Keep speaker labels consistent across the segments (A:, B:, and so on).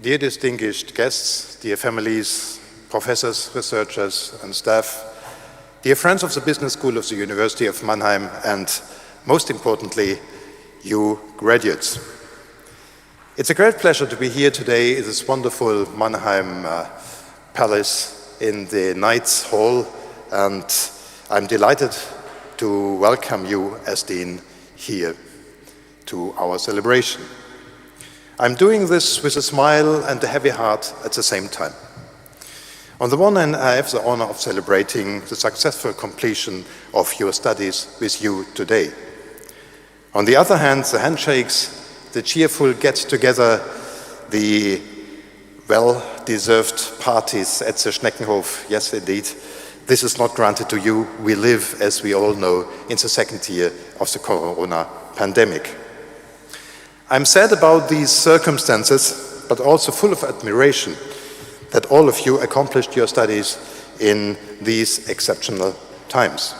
A: Dear distinguished guests, dear families, professors, researchers, and staff, dear friends of the Business School of the University of Mannheim, and most importantly, you graduates. It's a great pleasure to be here today in this wonderful Mannheim Palace in the Knights Hall, and I'm delighted to welcome you as Dean here to our celebration. I'm doing this with a smile and a heavy heart at the same time. On the one hand, I have the honor of celebrating the successful completion of your studies with you today. On the other hand, the handshakes, the cheerful get-together, the well-deserved parties at the Schneckenhof, yes indeed, this is not granted to you. We live, as we all know, in the second year of the corona pandemic. I'm sad about these circumstances, but also full of admiration that all of you accomplished your studies in these exceptional times.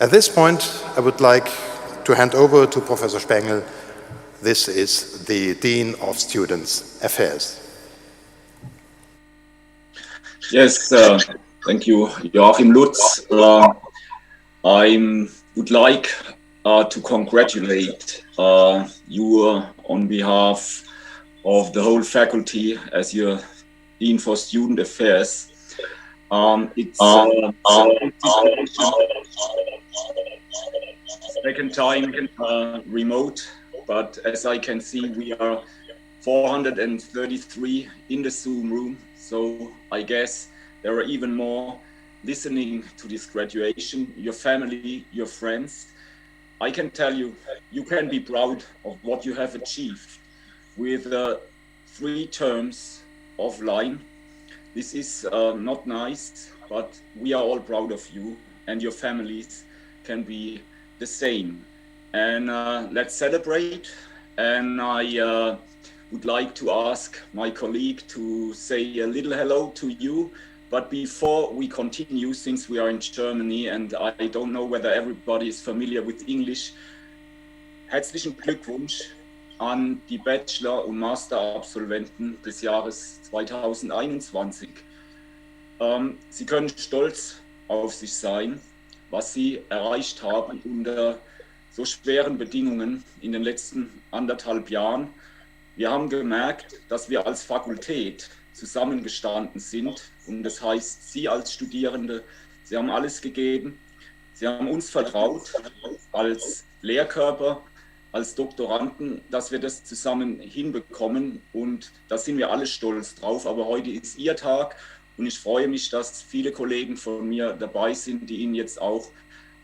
A: At this point, I would like to hand over to Professor Spengel. This is the Dean of Students' Affairs.
B: Yes, thank you, Joachim Lutz. I would like to congratulate you on behalf of the whole faculty as your Dean for Student Affairs. It's second time remote, but as I can see, we are 433 in the Zoom room, so I guess there are even more listening to this graduation, your family, your friends. I can tell you, you can be proud of what you have achieved with 3 terms offline. This is not nice, but we are all proud of you, and your families can be the same. And let's celebrate. And I would like to ask my colleague to say a little hello to you. But before we continue, since we are in Germany and I don't know whether everybody is familiar with English, herzlichen Glückwunsch an die Bachelor- und Master-Absolventen des Jahres 2021. Sie können stolz auf sich sein, was Sie erreicht haben unter so schweren Bedingungen in den letzten 1,5 Jahren. Wir haben gemerkt, dass wir als Fakultät zusammengestanden sind, und das heißt, Sie als Studierende, Sie haben alles gegeben, Sie haben uns vertraut als Lehrkörper, als Doktoranden, dass wir das zusammen hinbekommen, und da sind wir alle stolz drauf. Aber heute ist Ihr Tag und ich freue mich, dass viele Kollegen von mir dabei sind, die Ihnen jetzt auch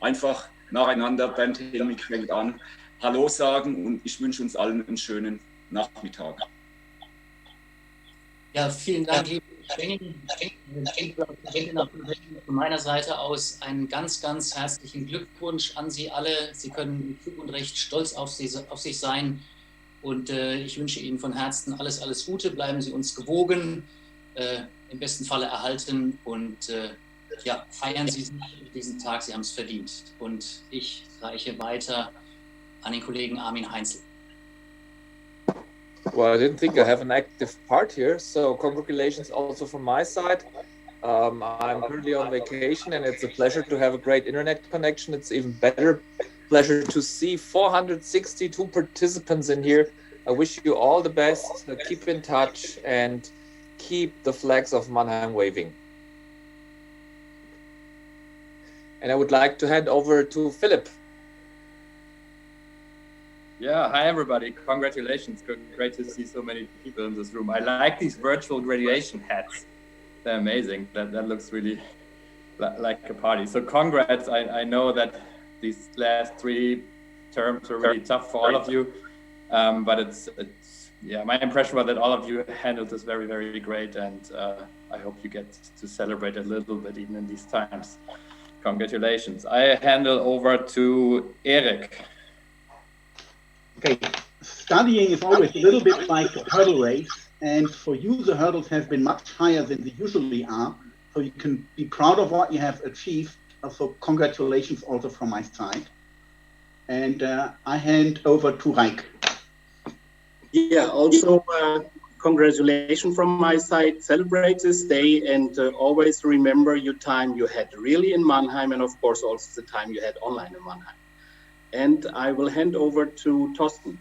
B: einfach nacheinander, Bernd Helmig fängt an, Hallo sagen, und ich wünsche uns allen einen schönen Nachmittag.
C: Ja, vielen Dank, liebe von meiner Seite aus einen ganz, ganz herzlichen Glückwunsch an Sie alle. Sie können mit Fug und Recht stolz auf sich sein, und ich wünsche Ihnen von Herzen alles, alles Gute. Bleiben Sie uns gewogen, im besten Falle erhalten, und ja, feiern Sie diesen Tag, Sie haben es verdient. Und ich reiche weiter an den Kollegen Armin Heinzel.
D: Well, I didn't think I have an active part here, so congratulations also from my side. I'm currently on vacation, and it's a pleasure to have a great internet connection. It's even better pleasure to see 462 participants in here. I wish you all the best. Keep in touch and keep the flags of Mannheim waving. And I would like to hand over to Philip.
E: Yeah, hi everybody. Congratulations. Great to see so many people in this room. I like these virtual graduation hats. They're amazing. That looks really like a party. So congrats. I know that these last 3 terms were really tough for all of you. But it's yeah, my impression was that all of you handled this very, very great. And I hope you get to celebrate a little bit even in these times. Congratulations. I hand over to Erik.
F: Okay, studying is always a little bit like a hurdle race, and for you the hurdles have been much higher than they usually are, so you can be proud of what you have achieved. So congratulations also from my side. And I hand over to Reik.
G: Yeah, also congratulations from my side. Celebrate this day and always remember your time you had really in Mannheim, and of course also the time you had online in Mannheim. And I will hand over to Thorsten.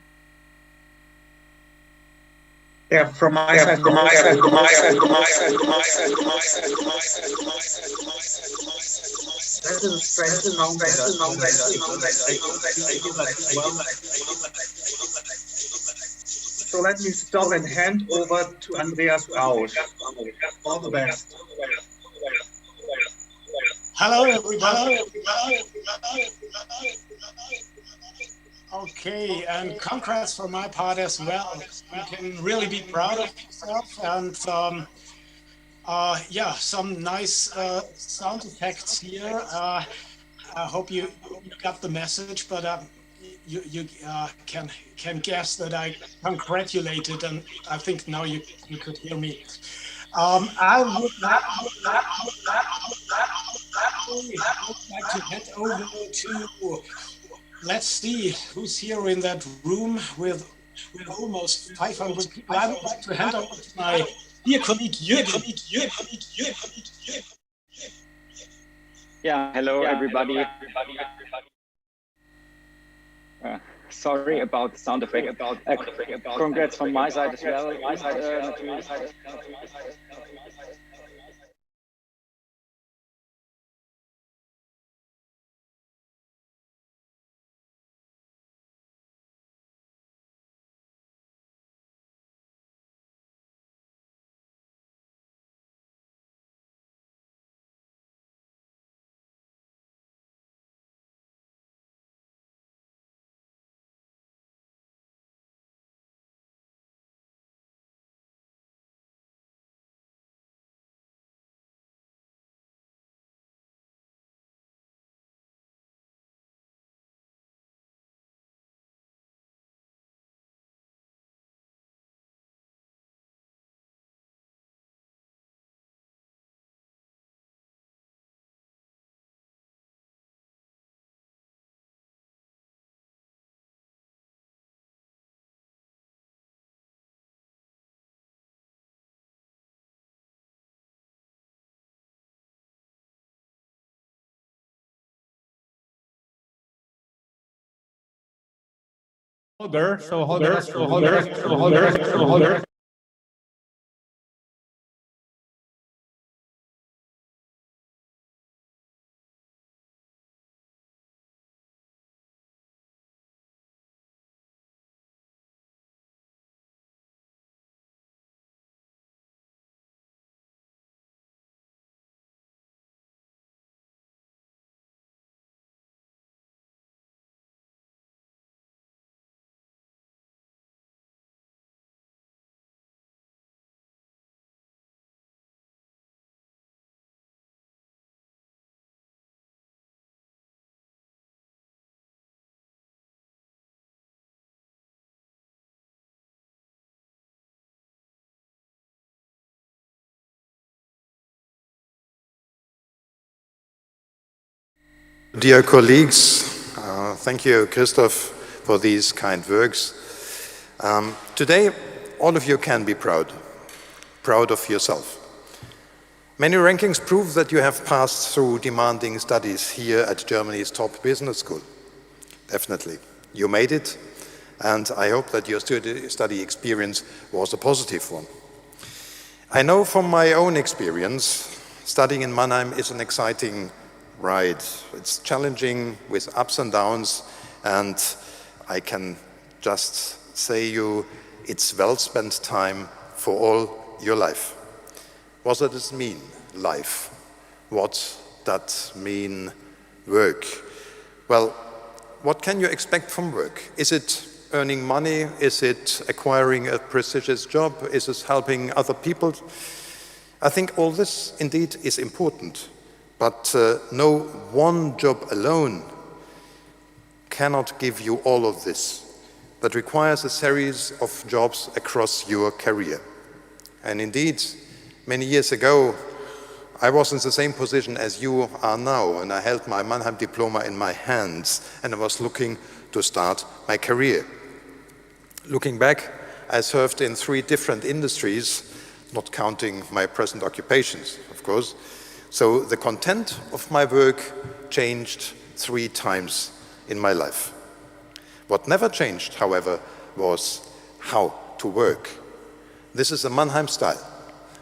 H: Yeah, from my side. That is a strange So let me stop and hand over to Andreas Rausch. All the best.
I: Hello, everybody. Okay, and congrats from my part as well. You can really be proud of yourself, and yeah, some nice sound effects here. I hope you got the message, but you can guess that I congratulated, and I think now you could hear me. I would like to head over to, let's see who's here in that room with almost 500 people. I would like to hand over to my dear colleague Jürgen.
J: Yeah, hello everybody. Sorry about the sound effect. Congrats from my side as well.
I: Holger.
A: Dear colleagues, thank you, Christoph, for these kind words. Today, all of you can be proud of yourself. Many rankings prove that you have passed through demanding studies here at Germany's top business school. Definitely, you made it, and I hope that your study experience was a positive one. I know from my own experience, studying in Mannheim is an exciting ride. It's challenging with ups and downs, and I can just say you, it's well spent time for all your life. What does this mean, life? What does that mean, work? Well, what can you expect from work? Is it earning money? Is it acquiring a prestigious job? Is it helping other people? I think all this indeed is important. But no one job alone cannot give you all of this, but requires a series of jobs across your career. And indeed, many years ago, I was in the same position as you are now, and I held my Mannheim diploma in my hands, and I was looking to start my career. Looking back, I served in 3 different industries, not counting my present occupations, of course. So the content of my work changed 3 times in my life. What never changed, however, was how to work. This is the Mannheim style.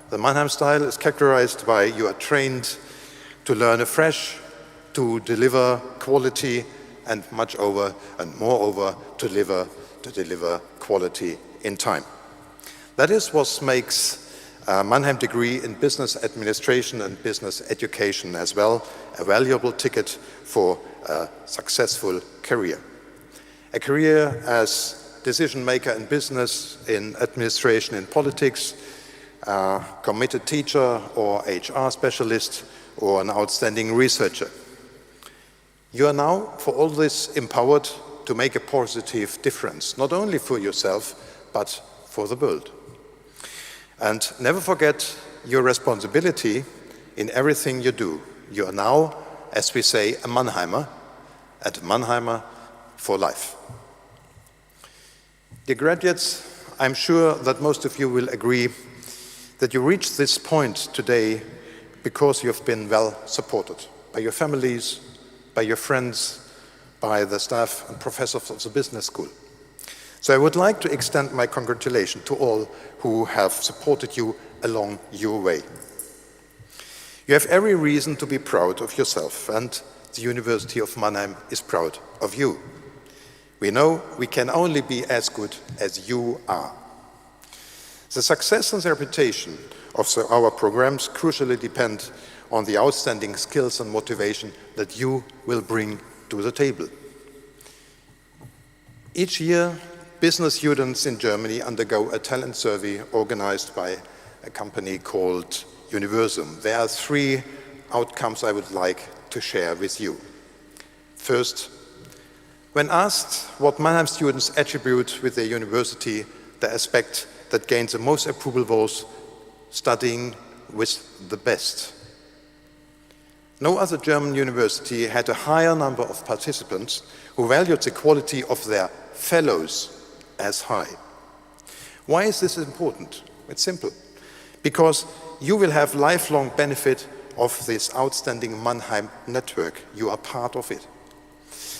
A: The Mannheim style is characterized by you are trained to learn afresh, to deliver quality, and moreover, to deliver quality in time. That is what makes a Mannheim degree in business administration and business education as well a valuable ticket for a successful career. A career as decision maker in business, in administration, in politics, a committed teacher or HR specialist, or an outstanding researcher. You are now, for all this, empowered to make a positive difference, not only for yourself, but for the world. And never forget your responsibility in everything you do. You are now, as we say, a Mannheimer, and a Mannheimer for life. Dear graduates, I'm sure that most of you will agree that you reached this point today because you've been well supported by your families, by your friends, by the staff and professors of the business school. So I would like to extend my congratulations to all who have supported you along your way. You have every reason to be proud of yourself, and the University of Mannheim is proud of you. We know we can only be as good as you are. The success and the reputation of our programs crucially depend on the outstanding skills and motivation that you will bring to the table. Each year, business students in Germany undergo a talent survey organized by a company called Universum. There are 3 outcomes I would like to share with you. First, when asked what Mannheim students attribute with their university, the aspect that gains the most approval was studying with the best. No other German university had a higher number of participants who valued the quality of their fellows as high. Why is this important? It's simple. Because you will have lifelong benefit of this outstanding Mannheim network. You are part of it.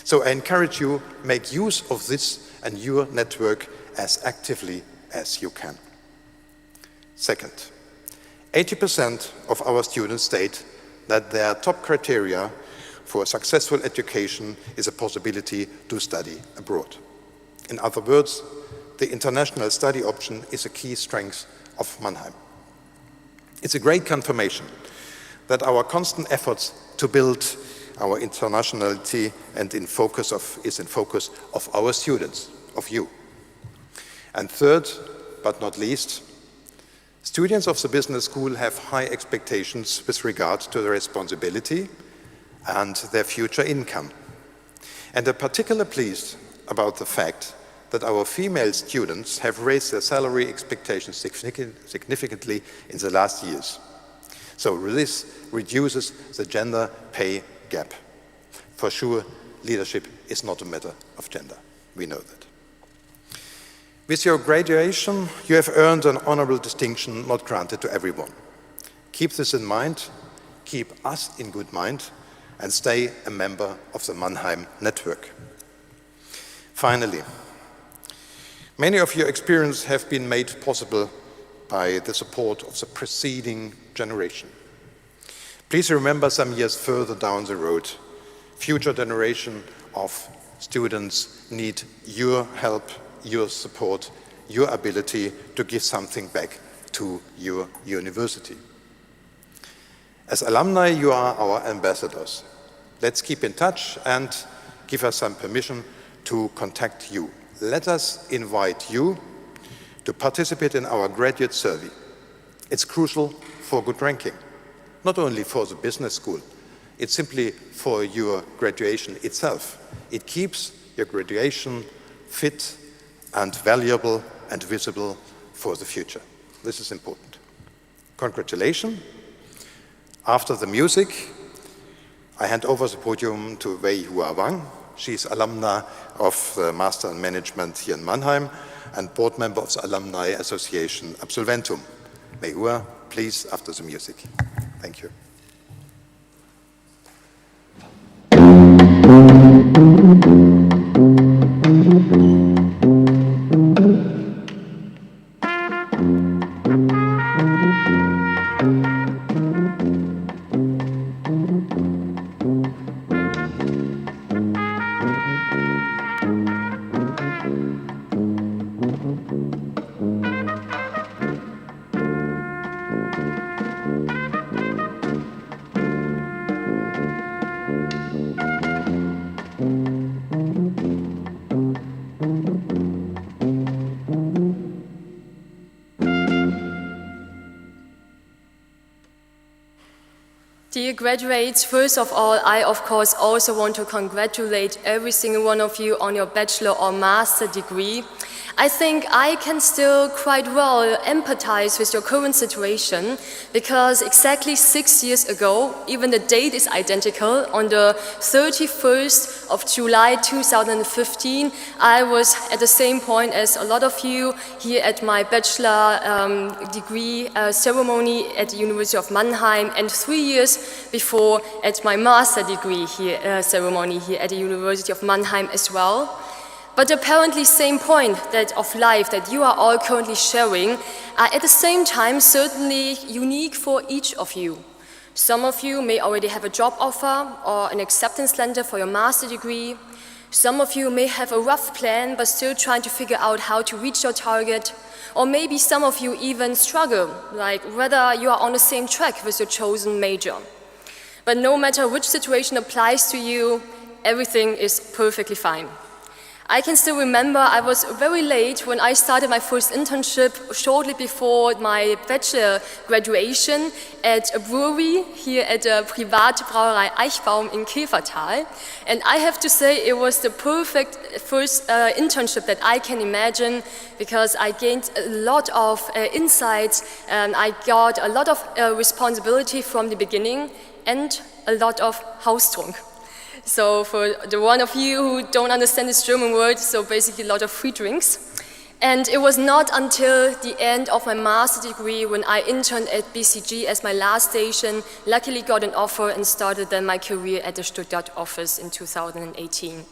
A: So I encourage you, make use of this and your network as actively as you can. Second, 80% of our students state that their top criteria for a successful education is a possibility to study abroad. In other words, the international study option is a key strength of Mannheim. It's a great confirmation that our constant efforts to build our internationality is in focus of our students, of you. And third, but not least, students of the business school have high expectations with regard to their responsibility and their future income. And I'm particularly pleased about the fact that our female students have raised their salary expectations significantly in the last years. So this reduces the gender pay gap. For sure, leadership is not a matter of gender. We know that. With your graduation, you have earned an honorable distinction not granted to everyone. Keep this in mind, keep us in good mind, and stay a member of the Mannheim network. Finally, many of your experiences have been made possible by the support of the preceding generation. Please remember some years further down the road, future generation of students need your help, your support, your ability to give something back to your university. As alumni, you are our ambassadors. Let's keep in touch and give us some permission to contact you. Let us invite you to participate in our graduate survey. It's crucial for good ranking, not only for the business school, it's simply for your graduation itself. It keeps your graduation fit and valuable and visible for the future. This is important. Congratulations. After the music, I hand over the podium to Wei Hua Wang. She's alumna of the Master in Management here in Mannheim and board member of the Alumni Association Absolventum. Mehua, please, after the music. Thank you.
K: Dear graduates, first of all, I of course also want to congratulate every single one of you on your bachelor or master degree. I think I can still quite well empathize with your current situation because exactly 6 years ago, even the date is identical, on the 31st of July 2015, I was at the same point as a lot of you here at my bachelor degree ceremony at the University of Mannheim, and 3 years before at my master degree here, ceremony here at the University of Mannheim as well. But apparently same point that of life that you are all currently sharing are at the same time certainly unique for each of you. Some of you may already have a job offer or an acceptance letter for your master degree. Some of you may have a rough plan but still trying to figure out how to reach your target. Or maybe some of you even struggle, like whether you are on the same track with your chosen major. But no matter which situation applies to you, everything is perfectly fine. I can still remember I was very late when I started my first internship shortly before my bachelor graduation at a brewery here at the Privatbrauerei Eichbaum in Käfertal. And I have to say it was the perfect first internship that I can imagine because I gained a lot of insights and I got a lot of responsibility from the beginning and a lot of Haustrunk. So for the one of you who don't understand this German word, so basically a lot of free drinks. And it was not until the end of my master degree when I interned at BCG as my last station, luckily got an offer and started then my career at the Stuttgart office in 2018.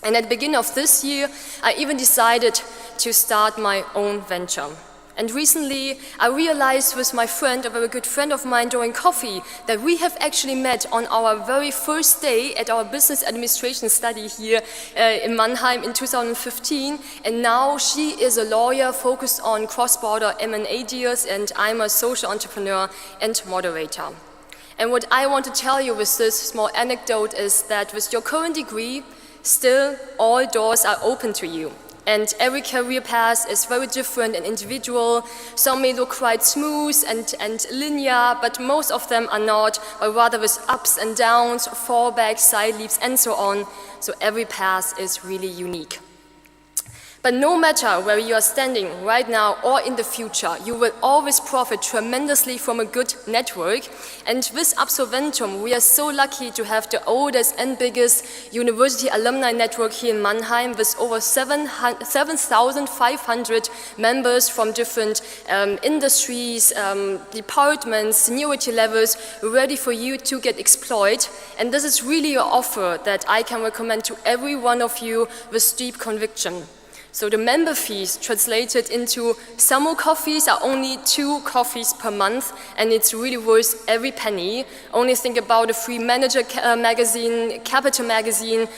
K: And at the beginning of this year, I even decided to start my own venture. And recently, I realized with my friend, a very good friend of mine, during coffee, that we have actually met on our very first day at our business administration study here in Mannheim in 2015. And now she is a lawyer focused on cross-border M&A deals, and I'm a social entrepreneur and moderator. And what I want to tell you with this small anecdote is that with your current degree, still all doors are open to you. And every career path is very different and individual. Some may look quite smooth and linear, but most of them are not, or rather with ups and downs, fallbacks, side leaps, and so on. So every path is really unique. But no matter where you are standing right now or in the future, you will always profit tremendously from a good network. And with Absolventum, we are so lucky to have the oldest and biggest university alumni network here in Mannheim with over 7,500 members from different industries, departments, seniority levels, ready for you to get exploited. And this is really an offer that I can recommend to every one of you with deep conviction. So the member fees translated into summer coffees are only 2 coffees per month, and it's really worth every penny. Only think about a free manager magazine, Capital magazine.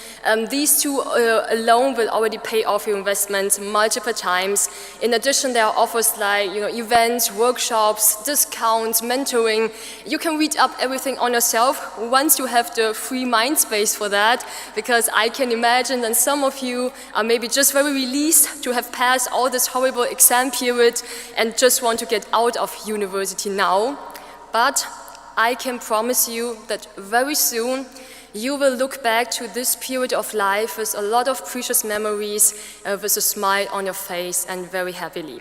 K: These 2 alone will already pay off your investment multiple times. In addition, there are offers like events, workshops, discounts, mentoring. You can read up everything on yourself once you have the free mind space for that, because I can imagine that some of you are maybe just very relieved to have passed all this horrible exam period and just want to get out of university now. But I can promise you that very soon you will look back to this period of life with a lot of precious memories, with a smile on your face and very happily.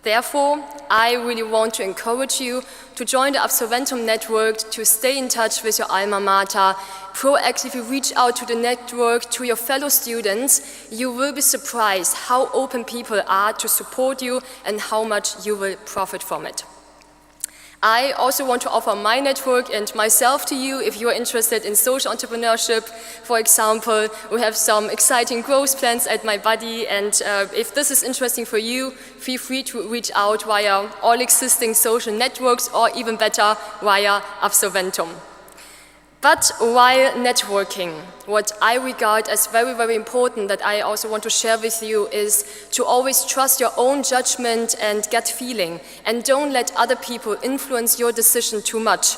K: Therefore, I really want to encourage you to join the Absolventum network, to stay in touch with your alma mater, proactively reach out to the network, to your fellow students. You will be surprised how open people are to support you and how much you will profit from it. I also want to offer my network and myself to you if you are interested in social entrepreneurship. For example, we have some exciting growth plans at my body, and if this is interesting for you, feel free to reach out via all existing social networks or even better, via Absolventum. But while networking, what I regard as very, very important that I also want to share with you is to always trust your own judgment and gut feeling, and don't let other people influence your decision too much.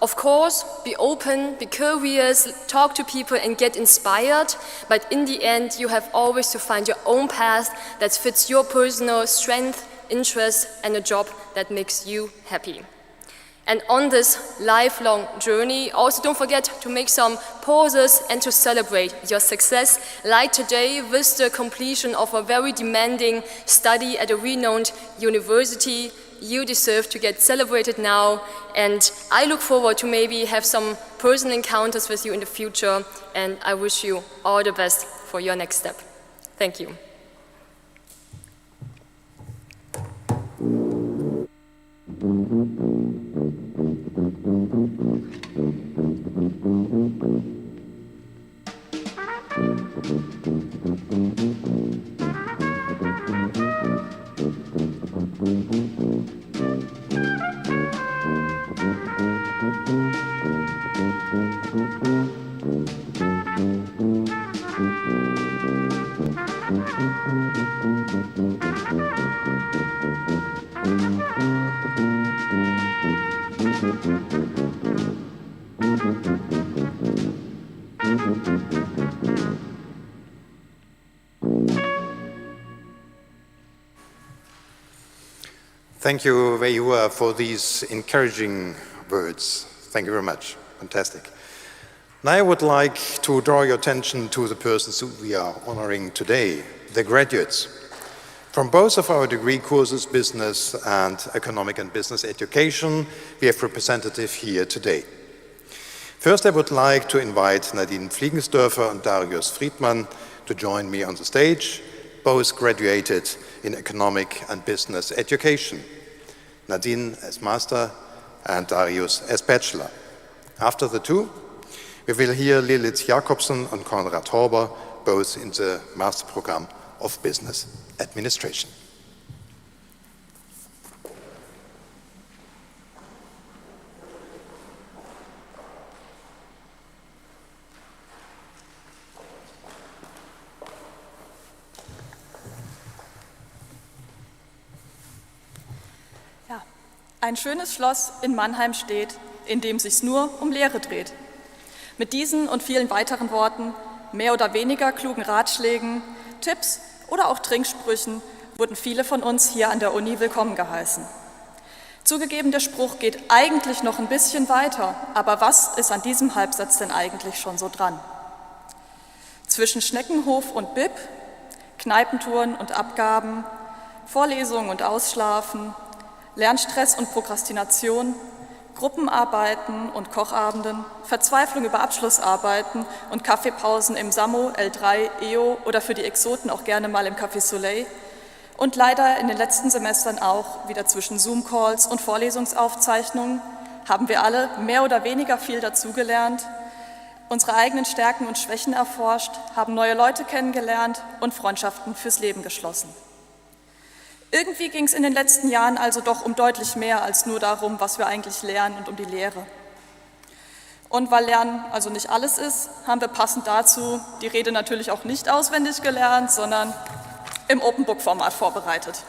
K: Of course, be open, be curious, talk to people and get inspired, but in the end, you have always to find your own path that fits your personal strength, interest, and a job that makes you happy. And on this lifelong journey, also don't forget to make some pauses and to celebrate your success, like today with the completion of a very demanding study at a renowned university. You deserve to get celebrated now, and I look forward to maybe have some personal encounters with you in the future, and I wish you all the best for your next step. Thank you.
A: Thank you, Wei Hua, for these encouraging words. Thank you very much. Fantastic. Now I would like to draw your attention to the persons who we are honoring today, the graduates. From both of our degree courses, Business and Economic and Business Education, we have representatives here today. First, I would like to invite Nadine Fliegensdörfer and Darius Friedman to join me on the stage, both graduated in Economic and Business Education. Nadine as Master and Darius as Bachelor. After the two, we will hear Lilith Jakobsen and Konrad Horber, both in the Master Program of Business Administration.
L: Ein schönes Schloss in Mannheim steht, in dem sich's nur um Lehre dreht. Mit diesen und vielen weiteren Worten, mehr oder weniger klugen Ratschlägen, Tipps oder auch Trinksprüchen wurden viele von uns hier an der Uni willkommen geheißen. Zugegeben, der Spruch geht eigentlich noch ein bisschen weiter, aber was ist an diesem Halbsatz denn eigentlich schon so dran? Zwischen Schneckenhof und Bib, Kneipentouren und Abgaben, Vorlesungen und Ausschlafen, Lernstress und Prokrastination, Gruppenarbeiten und Kochabenden, Verzweiflung über Abschlussarbeiten und Kaffeepausen im Samo, L3, EO oder für die Exoten auch gerne mal im Café Soleil und leider in den letzten Semestern auch wieder zwischen Zoom-Calls und Vorlesungsaufzeichnungen haben wir alle mehr oder weniger viel dazugelernt, unsere eigenen Stärken und Schwächen erforscht, haben neue Leute kennengelernt und Freundschaften fürs Leben geschlossen. Irgendwie ging es in den letzten Jahren also doch um deutlich mehr als nur darum, was wir eigentlich lernen und um die Lehre. Und weil Lernen also nicht alles ist, haben wir passend dazu die Rede natürlich auch nicht auswendig gelernt, sondern im Open-Book-Format vorbereitet.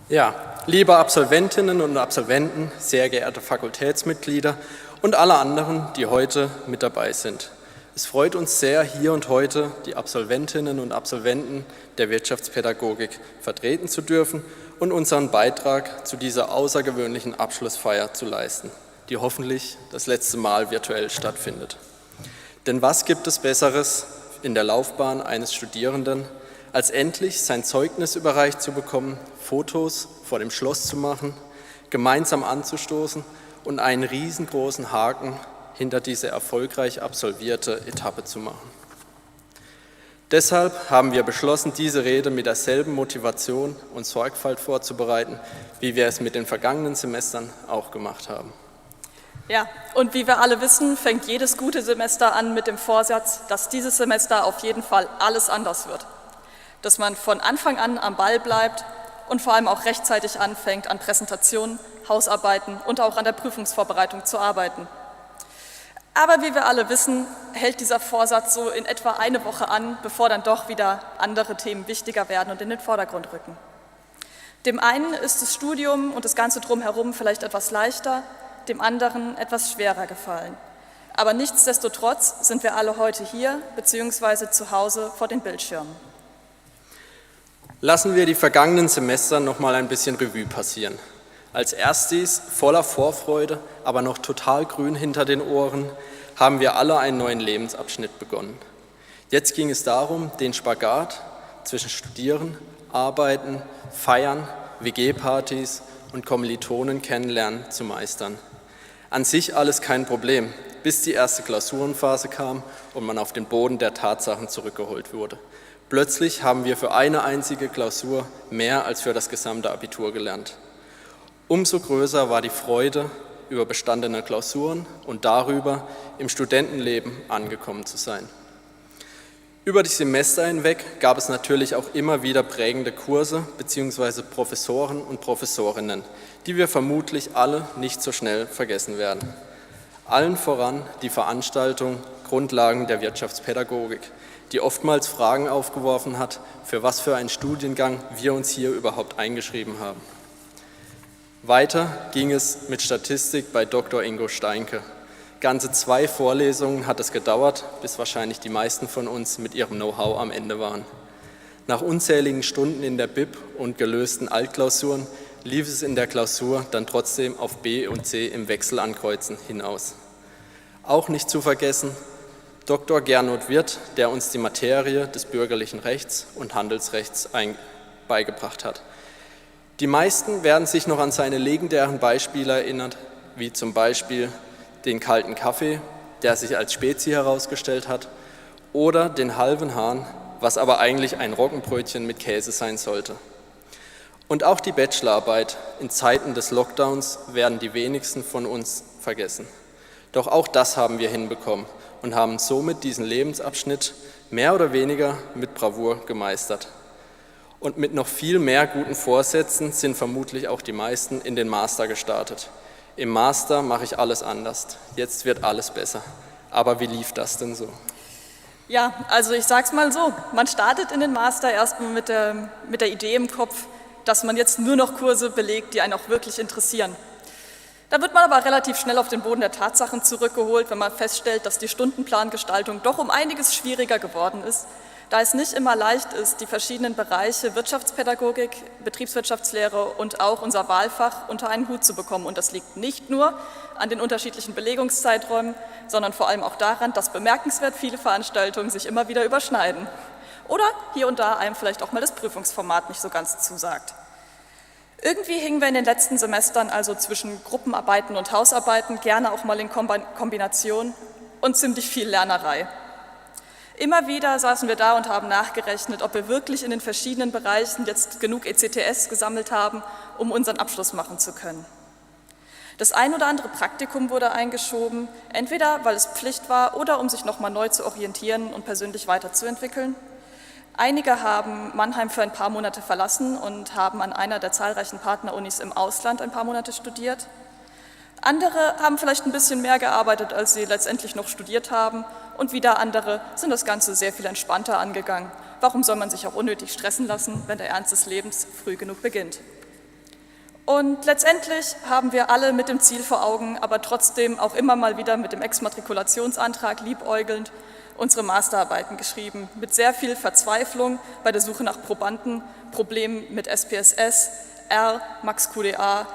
M: Ja, liebe Absolventinnen und Absolventen, sehr geehrte Fakultätsmitglieder und alle anderen, die heute mit dabei sind. Es freut uns sehr, hier und heute die Absolventinnen und Absolventen der Wirtschaftspädagogik vertreten zu dürfen und unseren Beitrag zu dieser außergewöhnlichen Abschlussfeier zu leisten, die hoffentlich das letzte Mal virtuell stattfindet. Denn was gibt es Besseres in der Laufbahn eines Studierenden, als endlich sein Zeugnis überreicht zu bekommen, Fotos vor dem Schloss zu machen, gemeinsam anzustoßen und einen riesengroßen Haken hinter diese erfolgreich absolvierte Etappe zu machen. Deshalb haben wir beschlossen, diese Rede mit derselben Motivation und Sorgfalt vorzubereiten, wie wir es mit den vergangenen Semestern auch gemacht haben.
L: Ja, und wie wir alle wissen, fängt jedes gute Semester an mit dem Vorsatz, dass dieses Semester auf jeden Fall alles anders wird. Dass man von Anfang an am Ball bleibt und vor allem auch rechtzeitig anfängt, an Präsentationen, Hausarbeiten und auch an der Prüfungsvorbereitung zu arbeiten. Aber wie wir alle wissen, hält dieser Vorsatz so in etwa eine Woche an, bevor dann doch wieder andere Themen wichtiger werden und in den Vordergrund rücken. Dem einen ist das Studium und das Ganze drumherum vielleicht etwas leichter, dem anderen etwas schwerer gefallen. Aber nichtsdestotrotz sind wir alle heute hier bzw. zu Hause vor den Bildschirmen.
M: Lassen wir die vergangenen Semester noch mal ein bisschen Revue passieren. Als erstes, voller Vorfreude, aber noch total grün hinter den Ohren, haben wir alle einen neuen Lebensabschnitt begonnen. Jetzt ging es darum, den Spagat zwischen Studieren, Arbeiten, Feiern, WG-Partys und Kommilitonen kennenlernen zu meistern. An sich alles kein Problem, bis die erste Klausurenphase kam und man auf den Boden der Tatsachen zurückgeholt wurde. Plötzlich haben wir für eine einzige Klausur mehr als für das gesamte Abitur gelernt. Umso größer war die Freude über bestandene Klausuren und darüber, im Studentenleben angekommen zu sein. Über die Semester hinweg gab es natürlich auch immer wieder prägende Kurse bzw. Professoren und Professorinnen, die wir vermutlich alle nicht so schnell vergessen werden. Allen voran die Veranstaltung Grundlagen der Wirtschaftspädagogik, die oftmals Fragen aufgeworfen hat, für was für einen Studiengang wir uns hier überhaupt eingeschrieben haben. Weiter ging es mit Statistik bei Dr. Ingo Steinke. Ganze 2 Vorlesungen hat es gedauert, bis wahrscheinlich die meisten von uns mit ihrem Know-how am Ende waren. Nach unzähligen Stunden in der Bib und gelösten Altklausuren lief es in der Klausur dann trotzdem auf B und C im Wechsel ankreuzen hinaus. Auch nicht zu vergessen Dr. Gernot Wirth, der uns die Materie des bürgerlichen Rechts und Handelsrechts beigebracht hat. Die meisten werden sich noch an seine legendären Beispiele erinnern, wie zum Beispiel den kalten Kaffee, der sich als Spezi herausgestellt hat, oder den halben Hahn, was aber eigentlich ein Roggenbrötchen mit Käse sein sollte. Und auch die Bachelorarbeit in Zeiten des Lockdowns werden die wenigsten von uns vergessen. Doch auch das haben wir hinbekommen und haben somit diesen Lebensabschnitt mehr oder weniger mit Bravour gemeistert. Und mit noch viel mehr guten Vorsätzen sind vermutlich auch die meisten in den Master gestartet. Im Master mache ich alles anders. Jetzt wird alles besser. Aber wie lief das denn so?
L: Ja, also ich sag's mal so, man startet in den Master erstmal mit der Idee im Kopf, dass man jetzt nur noch Kurse belegt, die einen auch wirklich interessieren. Da wird man aber relativ schnell auf den Boden der Tatsachen zurückgeholt, wenn man feststellt, dass die Stundenplangestaltung doch um einiges schwieriger geworden ist, da es nicht immer leicht ist, die verschiedenen Bereiche Wirtschaftspädagogik, Betriebswirtschaftslehre und auch unser Wahlfach unter einen Hut zu bekommen. Und das liegt nicht nur an den unterschiedlichen Belegungszeiträumen, sondern vor allem auch daran, dass bemerkenswert viele Veranstaltungen sich immer wieder überschneiden. Oder hier und da einem vielleicht auch mal das Prüfungsformat nicht so ganz zusagt. Irgendwie hingen wir in den letzten Semestern also zwischen Gruppenarbeiten und Hausarbeiten, gerne auch mal in Kombination und ziemlich viel Lernerei. Immer wieder saßen wir da und haben nachgerechnet, ob wir wirklich in den verschiedenen Bereichen jetzt genug ECTS gesammelt haben, um unseren Abschluss machen zu können. Das ein oder andere Praktikum wurde eingeschoben, entweder weil es Pflicht war oder um sich nochmal neu zu orientieren und persönlich weiterzuentwickeln. Einige haben Mannheim für ein paar Monate verlassen und haben an einer der zahlreichen Partnerunis im Ausland ein paar Monate studiert. Andere haben vielleicht ein bisschen mehr gearbeitet, als sie letztendlich noch studiert haben, und wieder andere sind das Ganze sehr viel entspannter angegangen. Warum soll man sich auch unnötig stressen lassen, wenn der Ernst des Lebens früh genug beginnt? Und letztendlich haben wir alle mit dem Ziel vor Augen, aber trotzdem auch immer mal wieder mit dem Exmatrikulationsantrag liebäugelnd unsere Masterarbeiten geschrieben, mit sehr viel Verzweiflung bei der Suche nach Probanden, Problemen mit SPSS, R, Max-QDA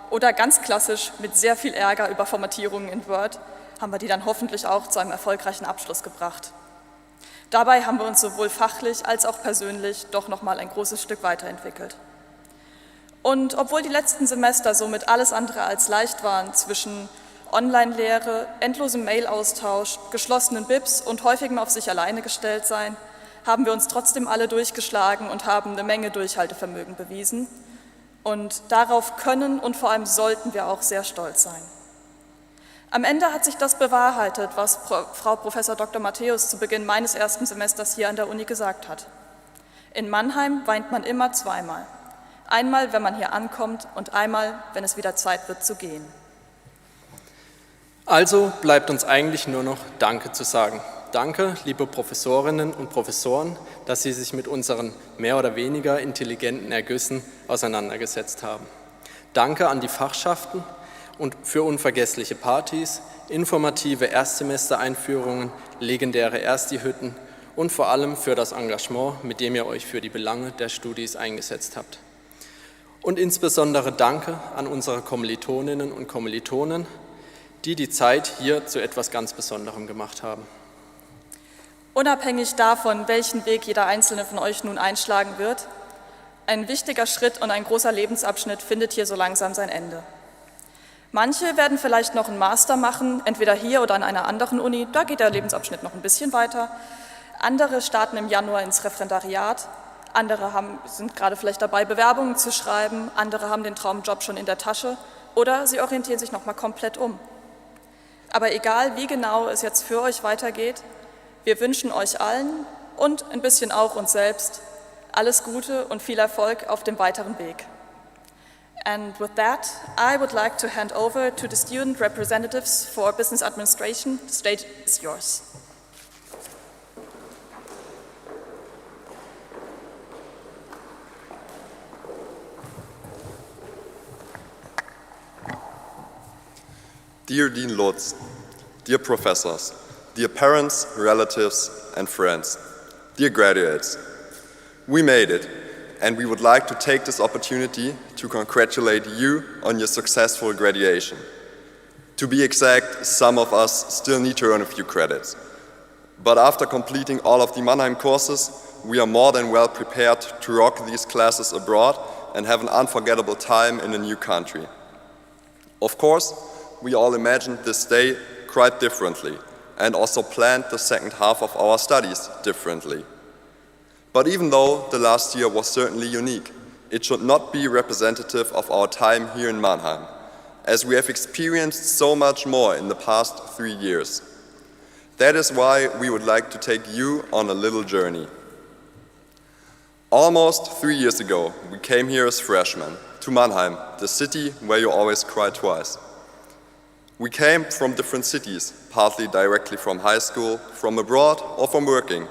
L: oder ganz klassisch mit sehr viel Ärger über Formatierungen in Word haben wir die dann hoffentlich auch zu einem erfolgreichen Abschluss gebracht. Dabei haben wir uns sowohl fachlich als auch persönlich doch nochmal ein großes Stück weiterentwickelt. Und obwohl die letzten Semester somit alles andere als leicht waren zwischen Online-Lehre, endlosem Mail-Austausch, geschlossenen Bibs und häufigem auf sich alleine gestellt sein, haben wir uns trotzdem alle durchgeschlagen und haben eine Menge Durchhaltevermögen bewiesen. Und darauf können und vor allem sollten wir auch sehr stolz sein. Am Ende hat sich das bewahrheitet, was Frau Professor Dr. Matthäus zu Beginn meines ersten Semesters hier an der Uni gesagt hat. In Mannheim weint man immer zweimal. Einmal, wenn man hier ankommt und einmal, wenn es wieder Zeit wird zu gehen.
M: Also bleibt uns eigentlich nur noch Danke zu sagen. Danke, liebe Professorinnen und Professoren, dass Sie sich mit unseren mehr oder weniger intelligenten Ergüssen auseinandergesetzt haben. Danke an die Fachschaften und für unvergessliche Partys, informative Erstsemestereinführungen, legendäre Ersti-Hütten und vor allem für das Engagement, mit dem ihr euch für die Belange der Studis eingesetzt habt. Und insbesondere Danke an unsere Kommilitoninnen und Kommilitonen, die die Zeit hier zu etwas ganz Besonderem gemacht haben.
L: Unabhängig davon, welchen Weg jeder Einzelne von euch nun einschlagen wird, ein wichtiger Schritt und ein großer Lebensabschnitt findet hier so langsam sein Ende. Manche werden vielleicht noch einen Master machen, entweder hier oder an einer anderen Uni, da geht der Lebensabschnitt noch ein bisschen weiter. Andere starten im Januar ins Referendariat, andere sind gerade vielleicht dabei, Bewerbungen zu schreiben, andere haben den Traumjob schon in der Tasche oder sie orientieren sich nochmal komplett um. Aber egal, wie genau es jetzt für euch weitergeht, wir wünschen euch allen und ein bisschen auch uns selbst alles Gute und viel Erfolg auf dem weiteren Weg. And with that, I would like to hand over to the student representatives for business administration. The stage is yours.
N: Dear Dean Lutz, dear professors, dear parents, relatives, and friends, dear graduates, we made it, and we would like to take this opportunity to congratulate you on your successful graduation. To be exact, some of us still need to earn a few credits. But after completing all of the Mannheim courses, we are more than well prepared to rock these classes abroad and have an unforgettable time in a new country. Of course, we all imagined this day quite differently, and also planned the second half of our studies differently. But even though the last year was certainly unique, it should not be representative of our time here in Mannheim, as we have experienced so much more in the past 3 years. That is why we would like to take you on a little journey. Almost 3 years ago, we came here as freshmen to Mannheim, the city where you always cry twice. We came from different cities, partly directly from high school, from abroad, or from working,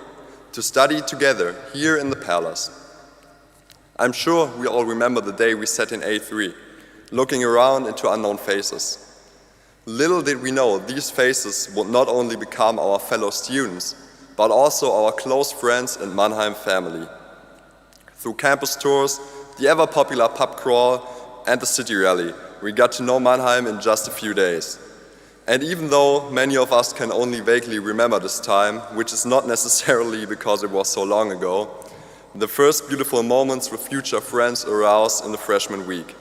N: to study together here in the palace. I'm sure we all remember the day we sat in A3, looking around into unknown faces. Little did we know these faces would not only become our fellow students, but also our close friends and Mannheim family. Through campus tours, the ever-popular pub crawl, and the city rally, we got to know Mannheim in just a few days. And even though many of us can only vaguely remember this time, which is not necessarily because it was so long ago, the first beautiful moments with future friends arose in the freshman week.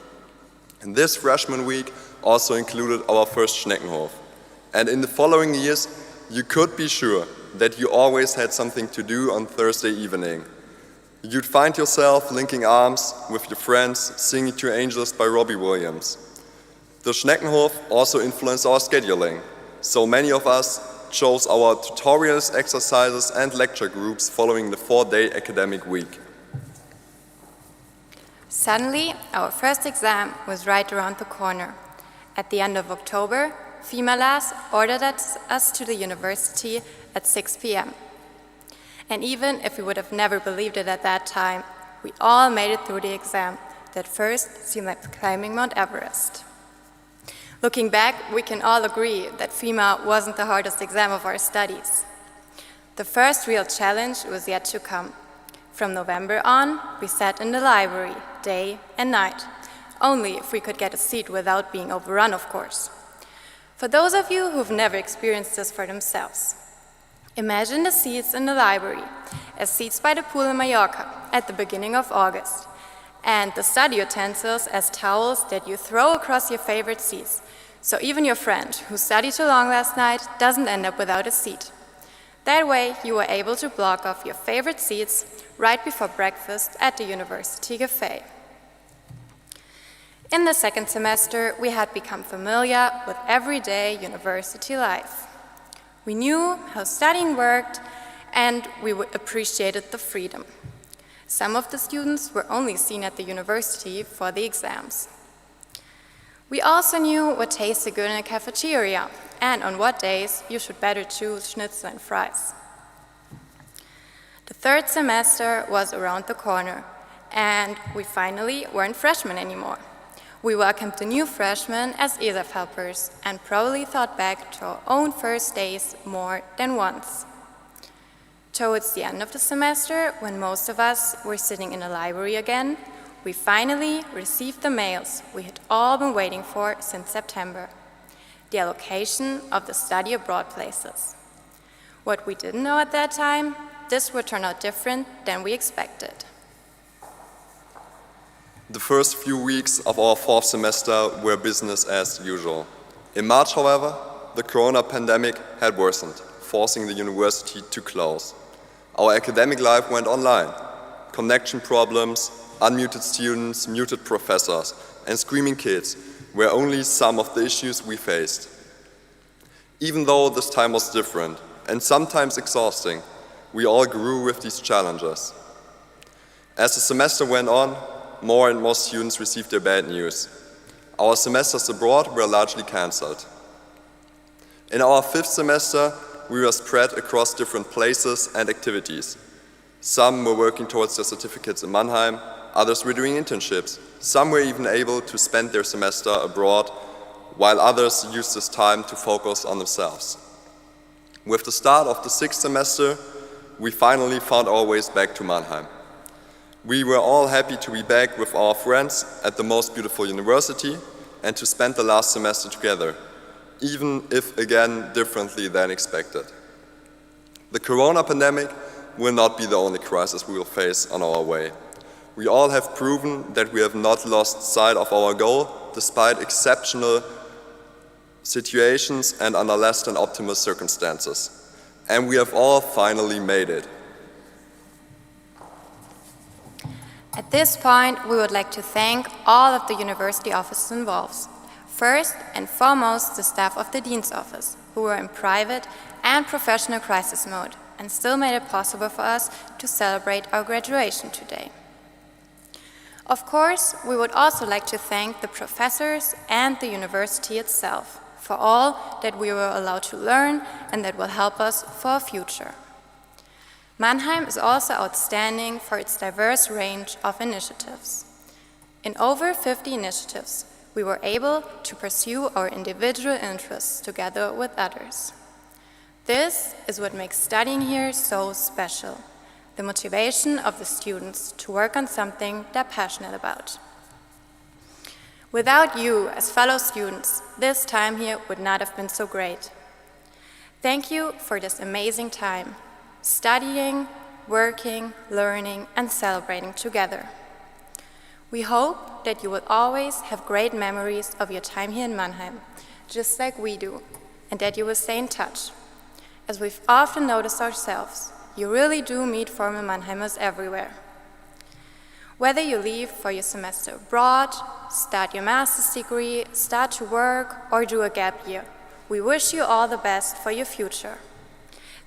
N: And this freshman week also included our first Schneckenhof. And in the following years, you could be sure that you always had something to do on Thursday evening. You'd find yourself linking arms with your friends, singing To Angels by Robbie Williams. The Schneckenhof also influenced our scheduling, so many of us chose our tutorials, exercises, and lecture groups following the 4-day academic week.
O: Suddenly, our first exam was right around the corner. At the end of October, FEMALAS ordered us to the university at 6 p.m. And even if we would have never believed it at that time, we all made it through the exam that first seemed like climbing Mount Everest. Looking back, we can all agree that FEMA wasn't the hardest exam of our studies. The first real challenge was yet to come. From November on, we sat in the library, day and night, only if we could get a seat without being overrun, of course. For those of you who've never experienced this for themselves, Imagine the seats in the library as seats by the pool in Mallorca at the beginning of August, and the study utensils as towels that you throw across your favorite seats, so even your friend who studied too long last night doesn't end up without a seat. That way, you were able to block off your favorite seats right before breakfast at the University Cafe. In the second semester, we had become familiar with everyday university life. We knew how studying worked, and we appreciated the freedom. Some of the students were only seen at the university for the exams. We also knew what tasted good in a cafeteria, and on what days you should better choose schnitzel and fries. The third semester was around the corner, and we finally weren't freshmen anymore. We welcomed the new freshmen as ESAF helpers and probably thought back to our own first days more than once. Towards the end of the semester, when most of us were sitting in the library again, we finally received the mails we had all been waiting for since September: the allocation of the study abroad places. What we didn't know at that time, this would turn out different than we expected.
N: The first few weeks of our fourth semester were business as usual. In March, however, the corona pandemic had worsened, forcing the university to close. Our academic life went online. Connection problems, unmuted students, muted professors, and screaming kids were only some of the issues we faced. Even though this time was different and sometimes exhausting, we all grew with these challenges. As the semester went on, more and more students received their bad news. Our semesters abroad were largely cancelled. In our fifth semester, we were spread across different places and activities. Some were working towards their certificates in Mannheim, others were doing internships. Some were even able to spend their semester abroad, while others used this time to focus on themselves. With the start of the sixth semester, we finally found our ways back to Mannheim. We were all happy to be back with our friends at the most beautiful university and to spend the last semester together, even if again differently than expected. The corona pandemic will not be the only crisis we will face on our way. We all have proven that we have not lost sight of our goal despite exceptional situations and under less than optimal circumstances. And we have all finally made it.
O: At this point, we would like to thank all of the university offices involved. First and foremost, the staff of the Dean's Office, who were in private and professional crisis mode and still made it possible for us to celebrate our graduation today. Of course, we would also like to thank the professors and the university itself for all that we were allowed to learn and that will help us for our future. Mannheim is also outstanding for its diverse range of initiatives. In over 50 initiatives, we were able to pursue our individual interests together with others. This is what makes studying here so special, the motivation of the students to work on something they're passionate about. Without you as fellow students, this time here would not have been so great. Thank you for this amazing time, studying, working, learning, and celebrating together. We hope that you will always have great memories of your time here in Mannheim, just like we do, and that you will stay in touch. As we've often noticed ourselves, you really do meet former Mannheimers everywhere. Whether you leave for your semester abroad, start your master's degree, start to work, or do a gap year, we wish you all the best for your future.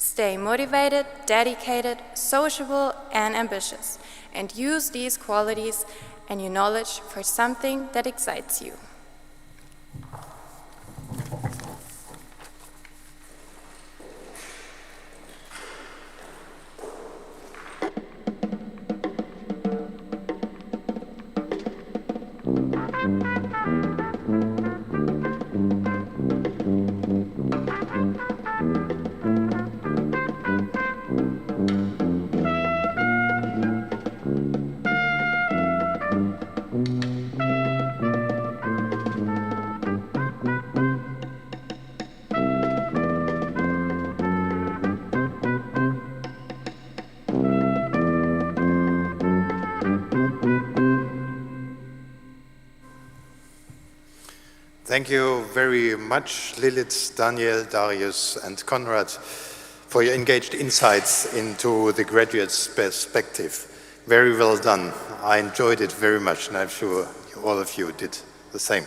O: Stay motivated, dedicated, sociable, and ambitious, and use these qualities and your knowledge for something that excites you.
A: Thank you very much, Lilith, Daniel, Darius, and Konrad, for your engaged insights into the graduate's perspective. Very well done. I enjoyed it very much, and I'm sure all of you did the same.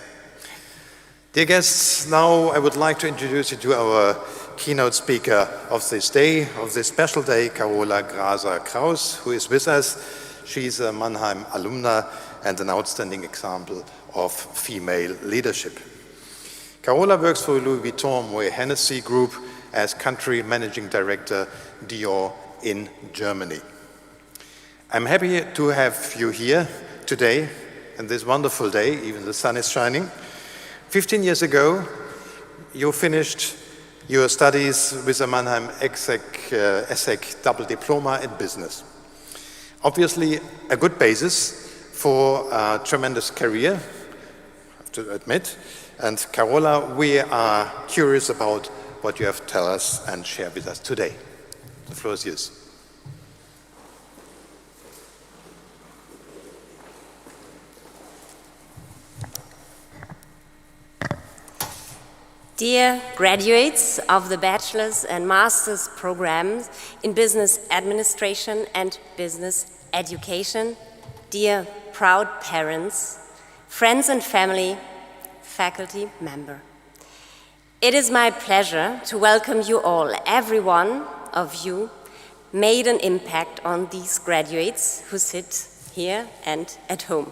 A: Dear guests, now I would like to introduce you to our keynote speaker of this day, of this special day, Carola Graser-Kraus, who is with us. She's a Mannheim alumna and an outstanding example of female leadership. Carola works for Louis Vuitton Moet Hennessy Group as country managing director Dior in Germany. I'm happy to have you here today, on this wonderful day, even the sun is shining. 15 years ago, you finished your studies with a Mannheim ESSEC double diploma in business. Obviously, a good basis for a tremendous career, I have to admit. And Carola, we are curious about what you have to tell us and share with us today. The floor is yours.
P: Dear graduates of the bachelor's and master's programs in business administration and business education, dear proud parents, friends and family, faculty member. It is my pleasure to welcome you all. Every one of you made an impact on these graduates who sit here and at home.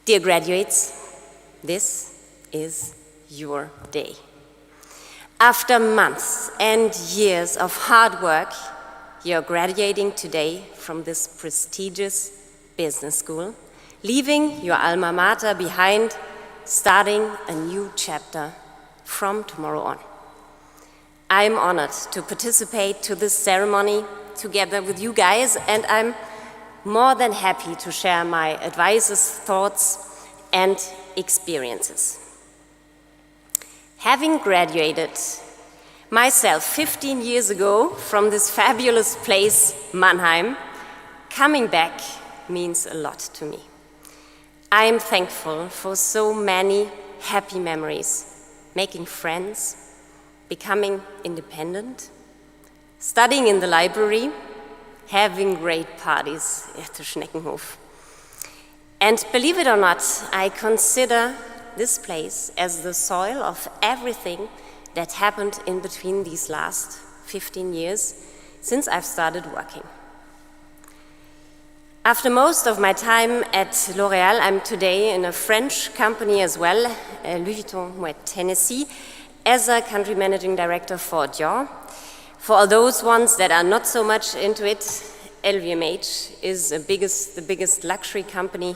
P: Dear graduates, this is your day. After months and years of hard work, you're graduating today from this prestigious business school, leaving your alma mater behind, starting a new chapter from tomorrow on. I'm honored to participate to this ceremony together with you guys, and I'm more than happy to share my advices, thoughts, and experiences. Having graduated myself 15 years ago from this fabulous place, Mannheim, coming back means a lot to me. I am thankful for so many happy memories, making friends, becoming independent, studying in the library, having great parties at the Schneckenhof. And believe it or not, I consider this place as the soil of everything that happened in between these last 15 years since I've started working. After most of my time at L'Oréal, I'm today in a French company as well, Louis Vuitton Moet Hennessy, as a country managing director for Dior. For all those ones that are not so much into it, LVMH is the biggest luxury company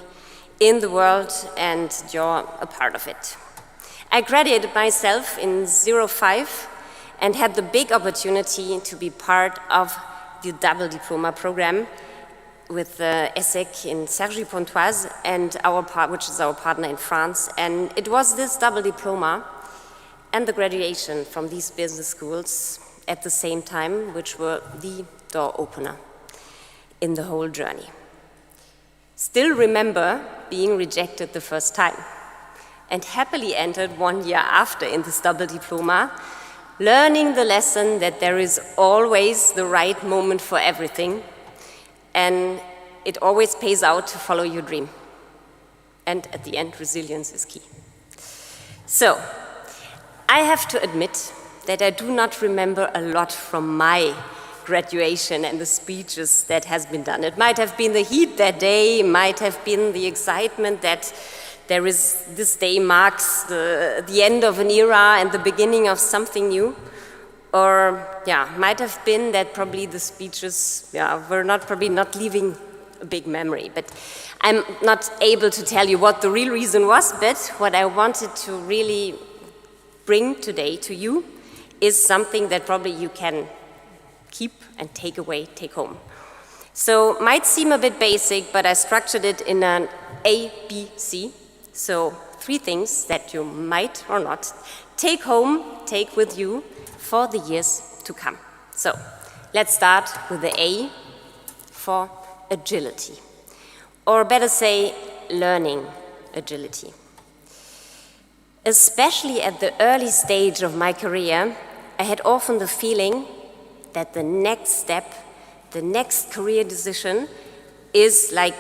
P: in the world, and Dior a part of it. I graduated myself in 2005 and had the big opportunity to be part of the double diploma program with ESSEC in Cergy-Pontoise, and which is our partner in France. And it was this double diploma and the graduation from these business schools at the same time, which were the door opener in the whole journey. Still remember being rejected the first time, and happily entered 1 year after in this double diploma, learning the lesson that there is always the right moment for everything, and it always pays out to follow your dream. And at the end, resilience is key. So, I have to admit that I do not remember a lot from my graduation and the speeches that has been done. It might have been the heat that day, might have been the excitement that this day marks the end of an era and the beginning of something new. Or, might have been that probably the speeches were probably not leaving a big memory. But I'm not able to tell you what the real reason was, but what I wanted to really bring today to you is something that probably you can keep and take home. So, might seem a bit basic, but I structured it in an ABC. So, 3 things that you might or not take home, take with you for the years to come. So, let's start with the A for agility. or better say, learning agility. Especially at the early stage of my career, I had often the feeling that the next step, the next career decision is like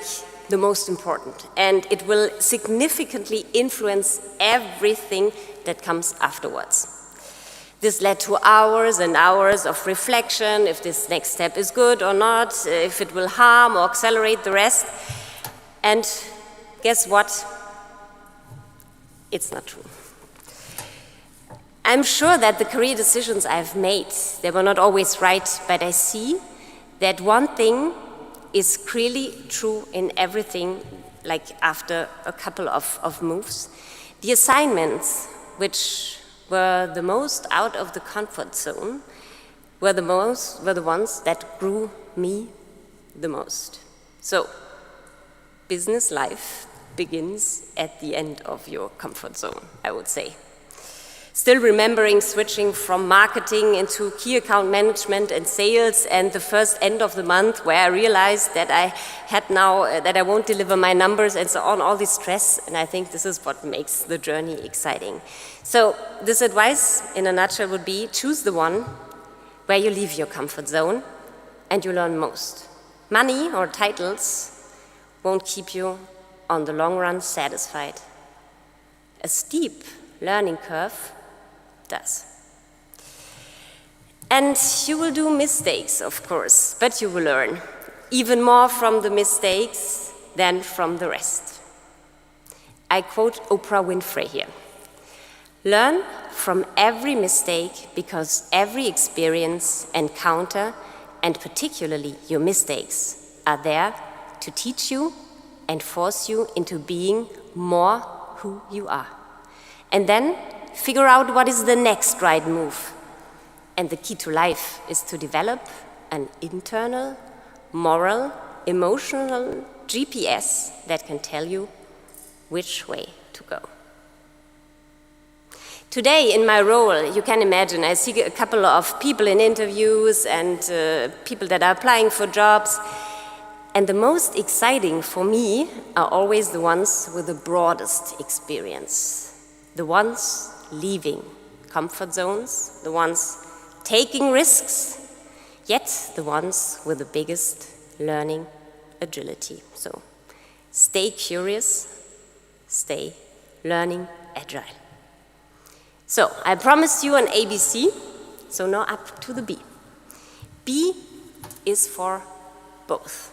P: the most important, and it will significantly influence everything that comes afterwards. This led to hours and hours of reflection, if this next step is good or not, if it will harm or accelerate the rest. And guess what? It's not true. I'm sure that the career decisions I've made, they were not always right, but I see that one thing is clearly true in everything, like after a couple of moves. The assignments, which were the most out of the comfort zone, were the ones that grew me the most. So, business life begins at the end of your comfort zone, I would say. Still remembering switching from marketing into key account management and sales, and the first end of the month where I realized that I had now, that I won't deliver my numbers and so on, all this stress, and I think this is what makes the journey exciting. So this advice in a nutshell would be, choose the one where you leave your comfort zone and you learn most. Money or titles won't keep you on the long run satisfied. A steep learning curve does. And you will do mistakes, of course, but you will learn even more from the mistakes than from the rest. I quote Oprah Winfrey here. Learn from every mistake, because every experience, encounter, and particularly your mistakes are there to teach you and force you into being more who you are. And then figure out what is the next right move. And the key to life is to develop an internal, moral, emotional GPS that can tell you which way to go. Today, in my role, you can imagine, I see a couple of people in interviews and people that are applying for jobs. And the most exciting for me are always the ones with the broadest experience. The ones leaving comfort zones, the ones taking risks, yet the ones with the biggest learning agility. So stay curious, stay learning agile. So I promised you an ABC, so now up to the B. B is for both.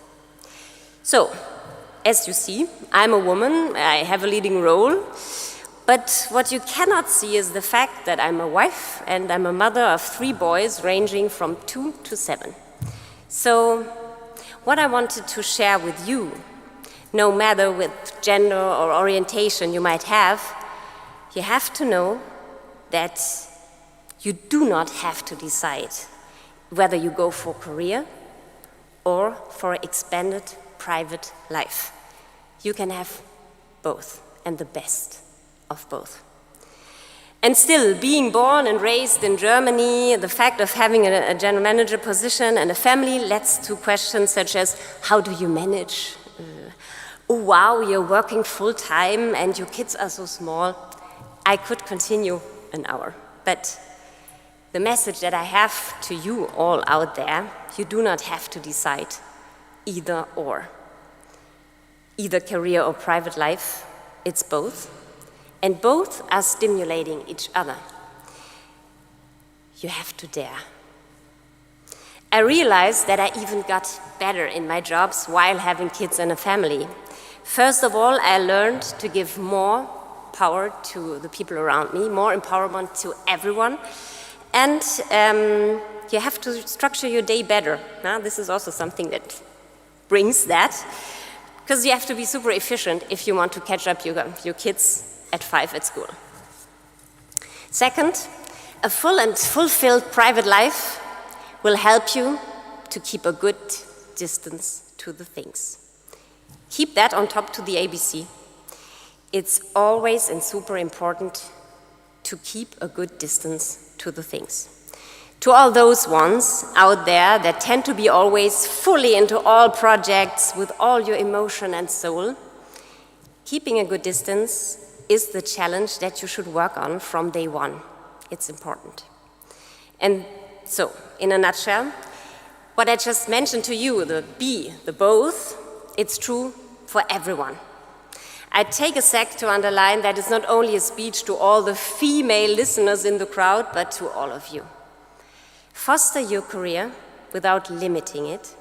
P: So, as you see, I'm a woman, I have a leading role, but what you cannot see is the fact that I'm a wife and I'm a mother of 3 boys ranging from 2 to 7. So, what I wanted to share with you, no matter with gender or orientation you might have, you have to know that you do not have to decide whether you go for career or for expanded private life. You can have both, and the best of both. And still, being born and raised in Germany, the fact of having a general manager position and a family leads to questions such as, how do you manage? Oh wow, you're working full-time and your kids are so small. I could continue an hour, but the message that I have to you all out there, you do not have to decide either or. Either career or private life, it's both, and both are stimulating each other. You have to dare. I realized that I even got better in my jobs while having kids and a family. First of all, I learned to give more power to the people around me, more empowerment to everyone. And you have to structure your day better. This is also something that brings that, because you have to be super efficient if you want to catch up your kids at 5 at school. Second, a full and fulfilled private life will help you to keep a good distance to the things. Keep that on top to the ABC. It's always and super important to keep a good distance to the things. To all those ones out there that tend to be always fully into all projects with all your emotion and soul, keeping a good distance is the challenge that you should work on from day one. It's important. And so, in a nutshell, what I just mentioned to you, the be, the both, it's true for everyone. I take a sec to underline that it's not only a speech to all the female listeners in the crowd, but to all of you. Foster your career without limiting it.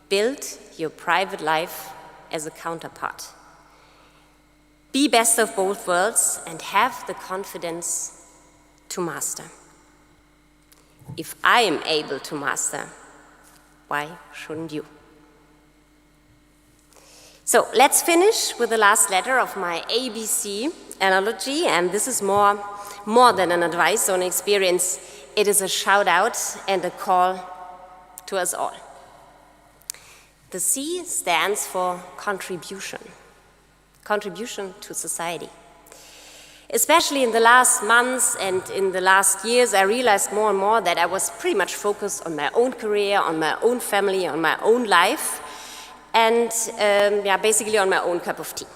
P: Build your private life as a counterpart. Be best of both worlds and have the confidence to master. If I am able to master, why shouldn't you? So let's finish with the last letter of my ABC analogy, and this is more than an advice or an experience. It is a shout out and a call to us all. The C stands for contribution. Contribution to society. Especially in the last months and in the last years, I realized more and more that I was pretty much focused on my own career, on my own family, on my own life, and basically on my own cup of tea.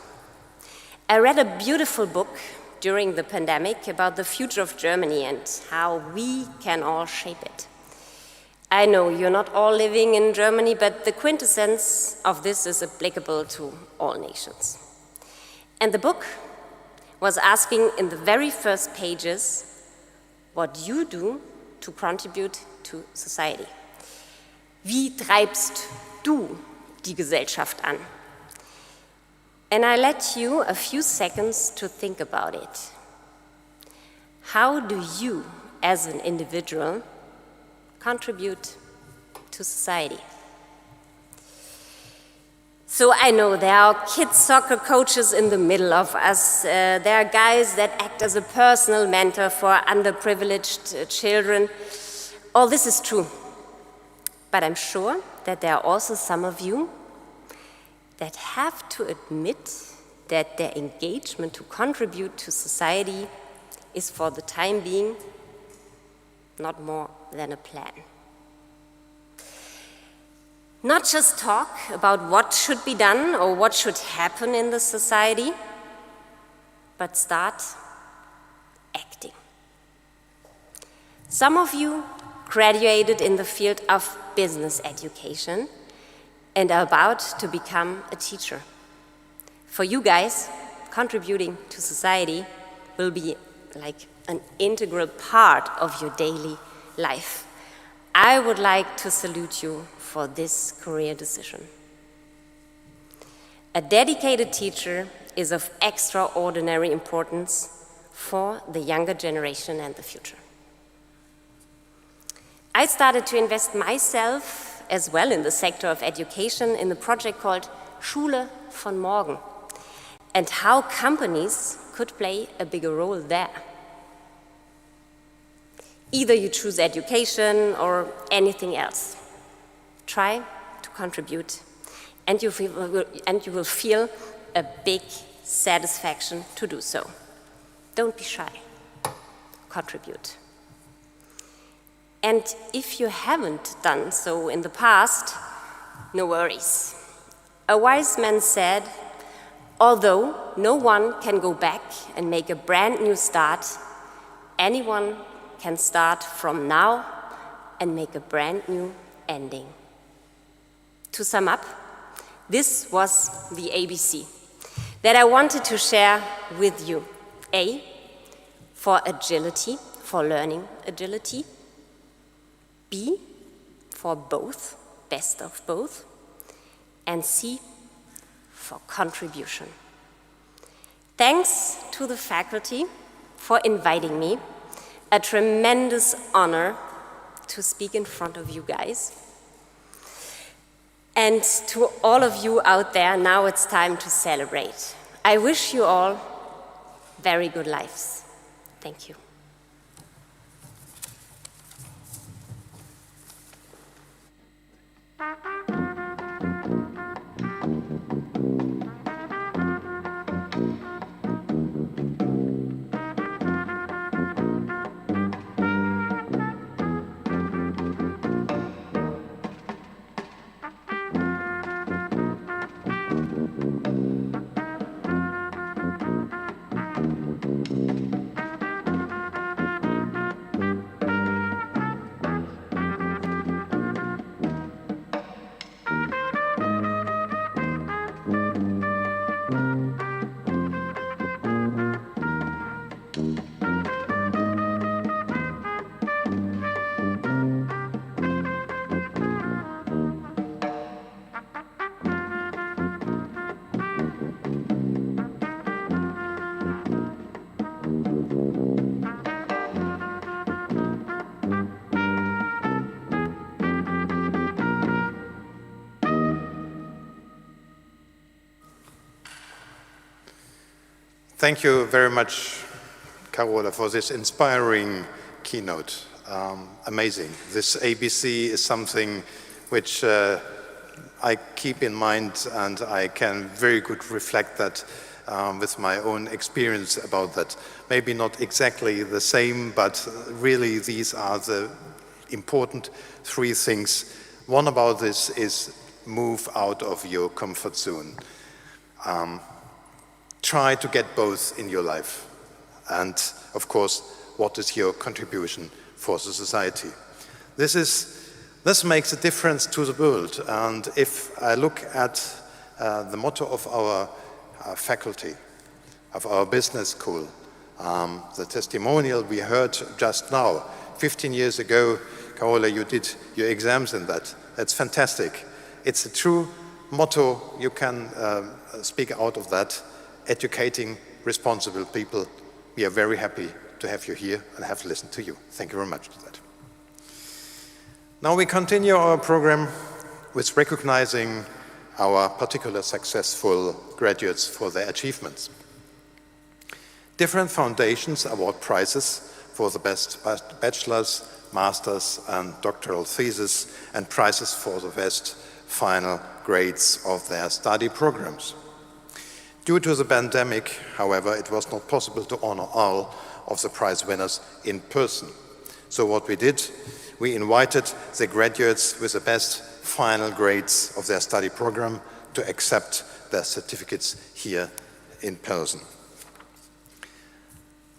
P: I read a beautiful book during the pandemic about the future of Germany and how we can all shape it. I know you're not all living in Germany, but the quintessence of this is applicable to all nations. And the book was asking in the very first pages what you do to contribute to society. Wie treibst du die Gesellschaft an? And I let you a few seconds to think about it. How do you, as an individual, contribute to society? So I know there are kids soccer coaches in the middle of us. There are guys that act as a personal mentor for underprivileged children. All this is true. But I'm sure that there are also some of you that have to admit that their engagement to contribute to society is for the time being not more than a plan. Not just talk about what should be done or what should happen in the society, but start acting. Some of you graduated in the field of business education and are about to become a teacher. For you guys, contributing to society will be like an integral part of your daily life. I would like to salute you for this career decision. A dedicated teacher is of extraordinary importance for the younger generation and the future. I started to invest myself as well in the sector of education in a project called Schule von Morgen, and how companies could play a bigger role there. Either you choose education or anything else. Try to contribute, and you will feel a big satisfaction to do so. Don't be shy. Contribute. And if you haven't done so in the past, no worries. A wise man said, although no one can go back and make a brand new start, anyone can start from now and make a brand new ending. To sum up, this was the ABC that I wanted to share with you. A, for agility, for learning agility. B, for both, best of both. And C, for contribution. Thanks to the faculty for inviting me. A tremendous honor to speak in front of you guys. And to all of you out there, now it's time to celebrate. I wish you all very good lives. Thank you.
A: Thank you very much, Carola, for this inspiring keynote. Amazing. This ABC is something which I keep in mind, and I can very good reflect that with my own experience about that. Maybe not exactly the same, but really these are the important three things. One about this is move out of your comfort zone. Try to get both in your life. And of course, what is your contribution for the society? This makes a difference to the world. And if I look at the motto of our faculty, of our business school, the testimonial we heard just now, 15 years ago, Carola, you did your exams in that. That's fantastic. It's a true motto. You can speak out of that, educating responsible people. We are very happy to have you here and have listened to you. Thank you very much for that. Now we continue our program with recognizing our particular successful graduates for their achievements. Different foundations award prizes for the best bachelor's, master's and doctoral thesis, and prizes for the best final grades of their study programs. Due to the pandemic, however, it was not possible to honor all of the prize winners in person. So what we did, we invited the graduates with the best final grades of their study program to accept their certificates here in person.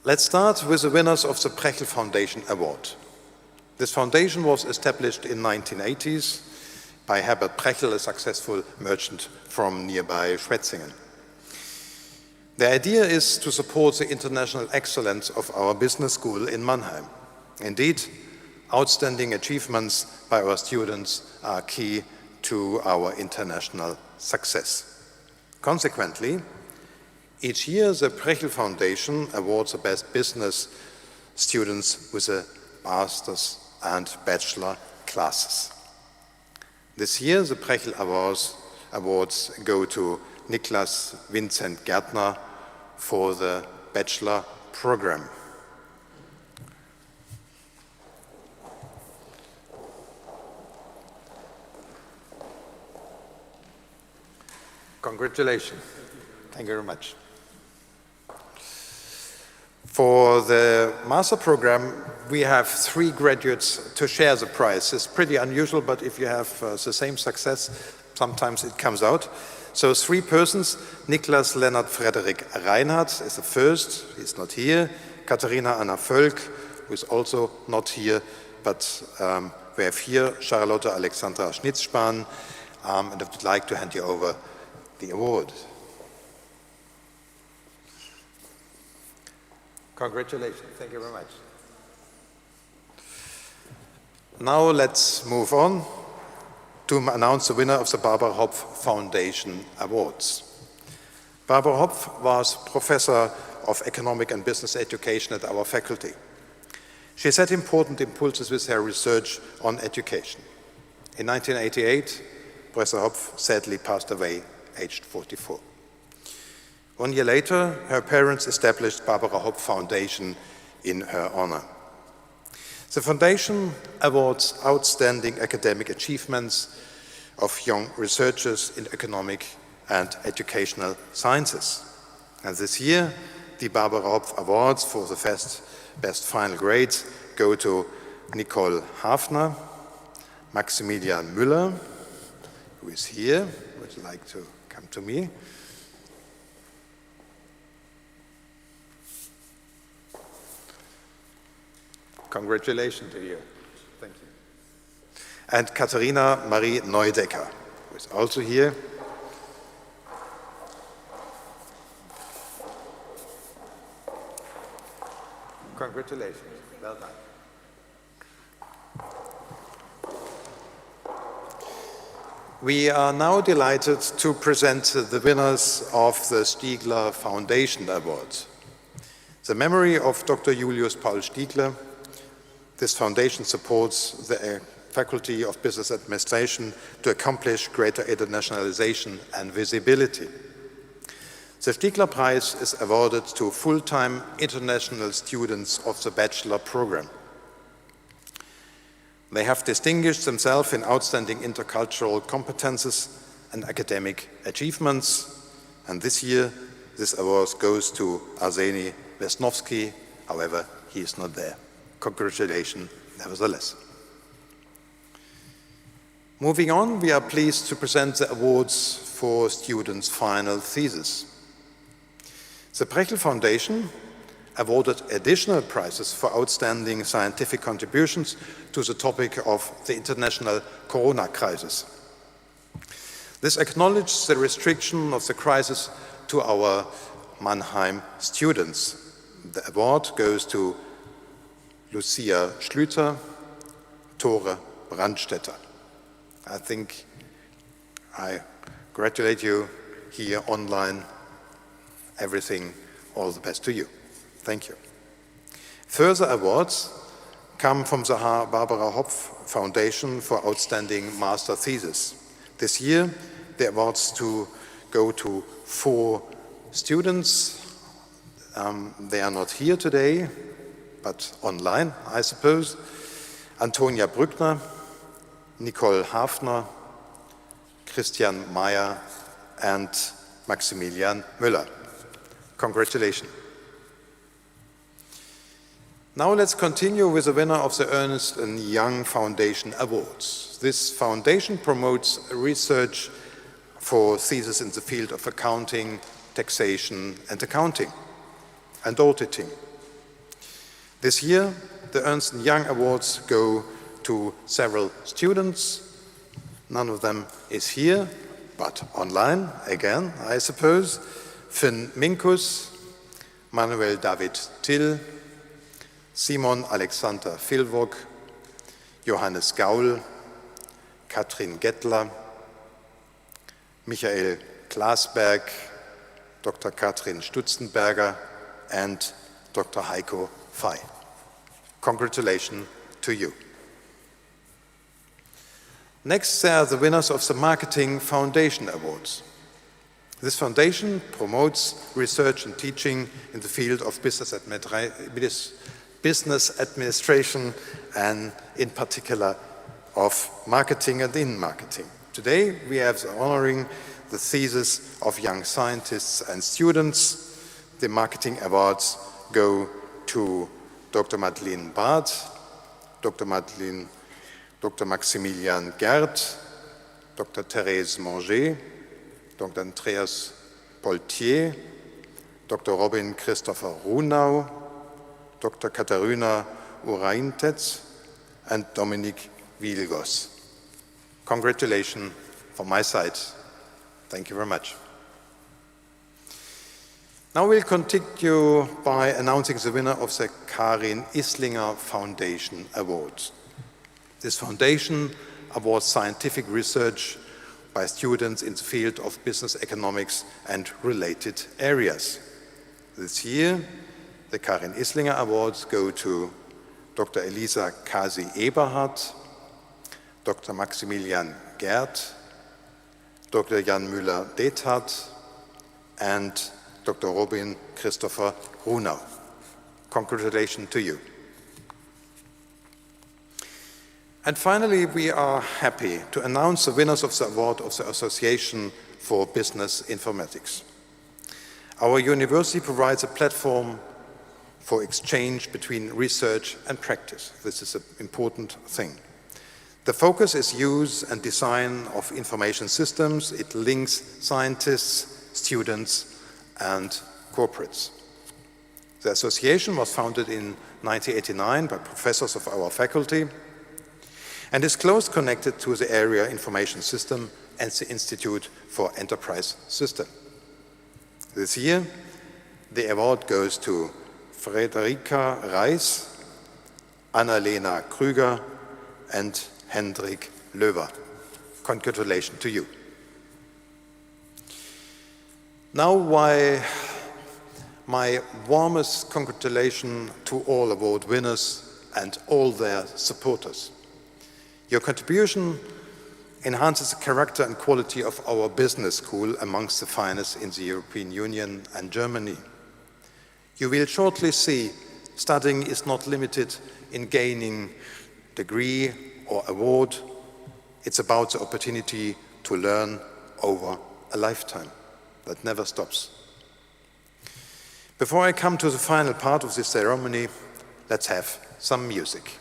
A: Let's start with the winners of the Prechel Foundation Award. This foundation was established in the 1980s by Herbert Prechel, a successful merchant from nearby Schwetzingen. The idea is to support the international excellence of our business school in Mannheim. Indeed, outstanding achievements by our students are key to our international success. Consequently, each year the Prechel Foundation awards the best business students with a master's and bachelor classes. This year the Prechel Awards go to Niklas Vincent Gärtner for the bachelor program. Congratulations. Thank you very much. For the master program, we have 3 graduates to share the prize. It's pretty unusual, but if you have the same success, sometimes it comes out. So 3 persons. Niklas Lennart Frederik Reinhardt is the first, he's not here. Katharina Anna Völk, who is also not here, but we have here Charlotte Alexandra Schnitzspahn, and I would like to hand you over the award. Congratulations, thank you very much. Now let's move on to announce the winner of the Barbara Hopf Foundation Awards. Barbara Hopf was Professor of Economic and Business Education at our faculty. She set important impulses with her research on education. In 1988, Professor Hopf sadly passed away, aged 44. 1 year later, her parents established Barbara Hopf Foundation in her honor. The foundation awards outstanding academic achievements of young researchers in economic and educational sciences. And this year, the Barbara Hopf Awards for the best final grades go to Nicole Hafner, Maximilian Müller, who is here, would you like to come to me? Congratulations to you. Thank you. And Katharina Marie Neudecker, who is also here. Congratulations. Well done. We are now delighted to present the winners of the Stiegler Foundation Awards. The memory of Dr. Julius Paul Stiegler. This foundation supports the Faculty of Business Administration to accomplish greater internationalization and visibility. The Stiegler Prize is awarded to full-time international students of the bachelor program. They have distinguished themselves in outstanding intercultural competences and academic achievements, and this year this award goes to Arseny Vesnovsky. However, he is not there. Congratulations, nevertheless. Moving on, we are pleased to present the awards for students' final thesis. The Brechel Foundation awarded additional prizes for outstanding scientific contributions to the topic of the international corona crisis. This acknowledges the restriction of the crisis to our Mannheim students. The award goes to Lucia Schlüter, Tore Brandstetter. I think I congratulate you here online. Everything, all the best to you. Thank you. Further awards come from the Barbara Hopf Foundation for Outstanding Master Thesis. This year, the awards go to 4 students. They are not here today, but online, I suppose. Antonia Brückner, Nicole Hafner, Christian Meyer, and Maximilian Müller. Congratulations. Now let's continue with the winner of the Ernst & Young Foundation Awards. This foundation promotes research for theses in the field of accounting, taxation and accounting and auditing. This year, the Ernst & Young Awards go to several students. None of them is here, but online, again, I suppose. Finn Minkus, Manuel David Till, Simon Alexander Filvog, Johannes Gaul, Katrin Gettler, Michael Glasberg, Dr. Katrin Stutzenberger, and Dr. Heiko Fey. Congratulations to you. Next, there are the winners of the Marketing Foundation Awards. This foundation promotes research and teaching in the field of business administration and in particular of marketing and in marketing. Today we have the honoring the thesis of young scientists and students. The marketing awards go to Dr. Madeleine Barth, Dr. Maximilian Gerd, Dr. Thérèse Manger, Dr. Andreas Poltier, Dr. Robin Christopher Runau, Dr. Katharina Uraintets, and Dominique Vilgos. Congratulations from my side. Thank you very much. Now we'll continue by announcing the winner of the Karin Islinger Foundation Awards. This foundation awards scientific research by students in the field of business economics and related areas. This year, the Karin Islinger Awards go to Dr. Elisa Kasi-Eberhardt, Dr. Maximilian Gerd, Dr. Jan Müller-Dethardt, and Dr. Robin Christopher Runau. Congratulations to you. And finally, we are happy to announce the winners of the award of the Association for Business Informatics. Our university provides a platform for exchange between research and practice. This is an important thing. The focus is use and design of information systems. It links scientists, students, and corporates. The association was founded in 1989 by professors of our faculty and is closely connected to the Area Information System and the Institute for Enterprise System. This year, the award goes to Frederica Reis, Annalena Krüger, and Hendrik Löwer. Congratulations to you. Now, my warmest congratulations to all award winners and all their supporters. Your contribution enhances the character and quality of our business school amongst the finest in the European Union and Germany. You will shortly see studying is not limited in gaining degree or award. It's about the opportunity to learn over a lifetime that never stops. Before I come to the final part of this ceremony, let's have some music.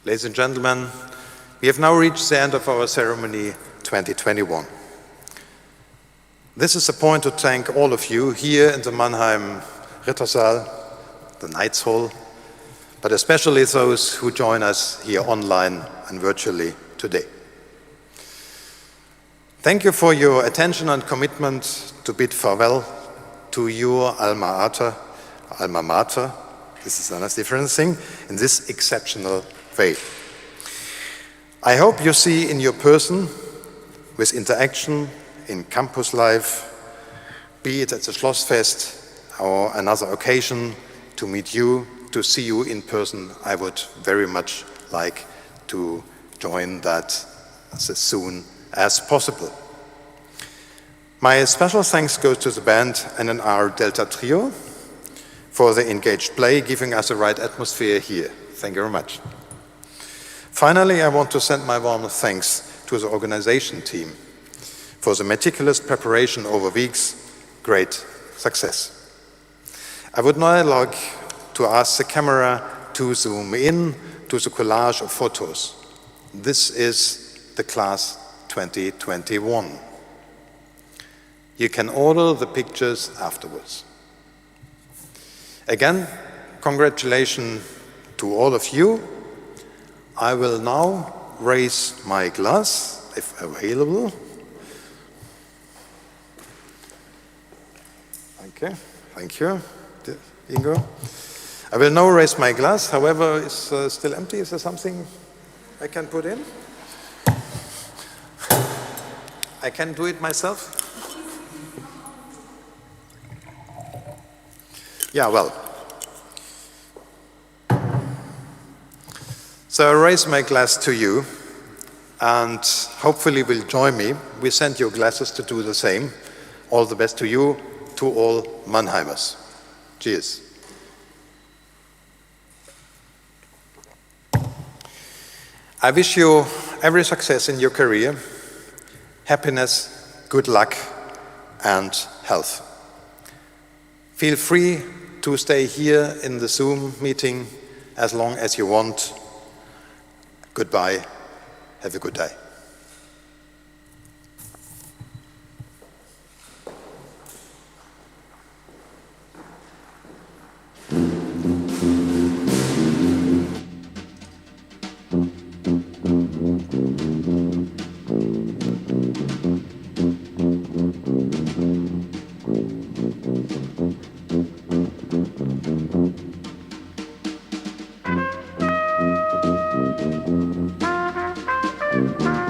A: Ladies and gentlemen, we have now reached the end of our ceremony 2021. This is a point to thank all of you here in the Mannheim Rittersaal, the Knights Hall, but especially those who join us here online and virtually today. Thank you for your attention and commitment to bid farewell to your alma mater, this is another different thing, in this exceptional way. I hope you see in your person, with interaction in campus life, be it at the Schlossfest or another occasion, to meet you, to see you in person. I would very much like to join that as soon as possible. My special thanks goes to the band NNR Delta Trio for the engaged play, giving us the right atmosphere here. Thank you very much. Finally, I want to send my warm thanks to the organization team for the meticulous preparation over weeks. Great success. I would now like to ask the camera to zoom in to the collage of photos. This is the class 2021. You can order the pictures afterwards. Again, congratulations to all of you. I will now raise my glass, if available. Okay, thank you, Ingo. I will now raise my glass, however, it's still empty. Is there something I can put in? I can do it myself? Yeah, well. So I raise my glass to you, and hopefully will join me. We send your glasses to do the same. All the best to you, to all Mannheimers. Cheers. I wish you every success in your career, happiness, good luck, and health. Feel free to stay here in the Zoom meeting as long as you want. Goodbye. Have a good day.
Q: Thank you.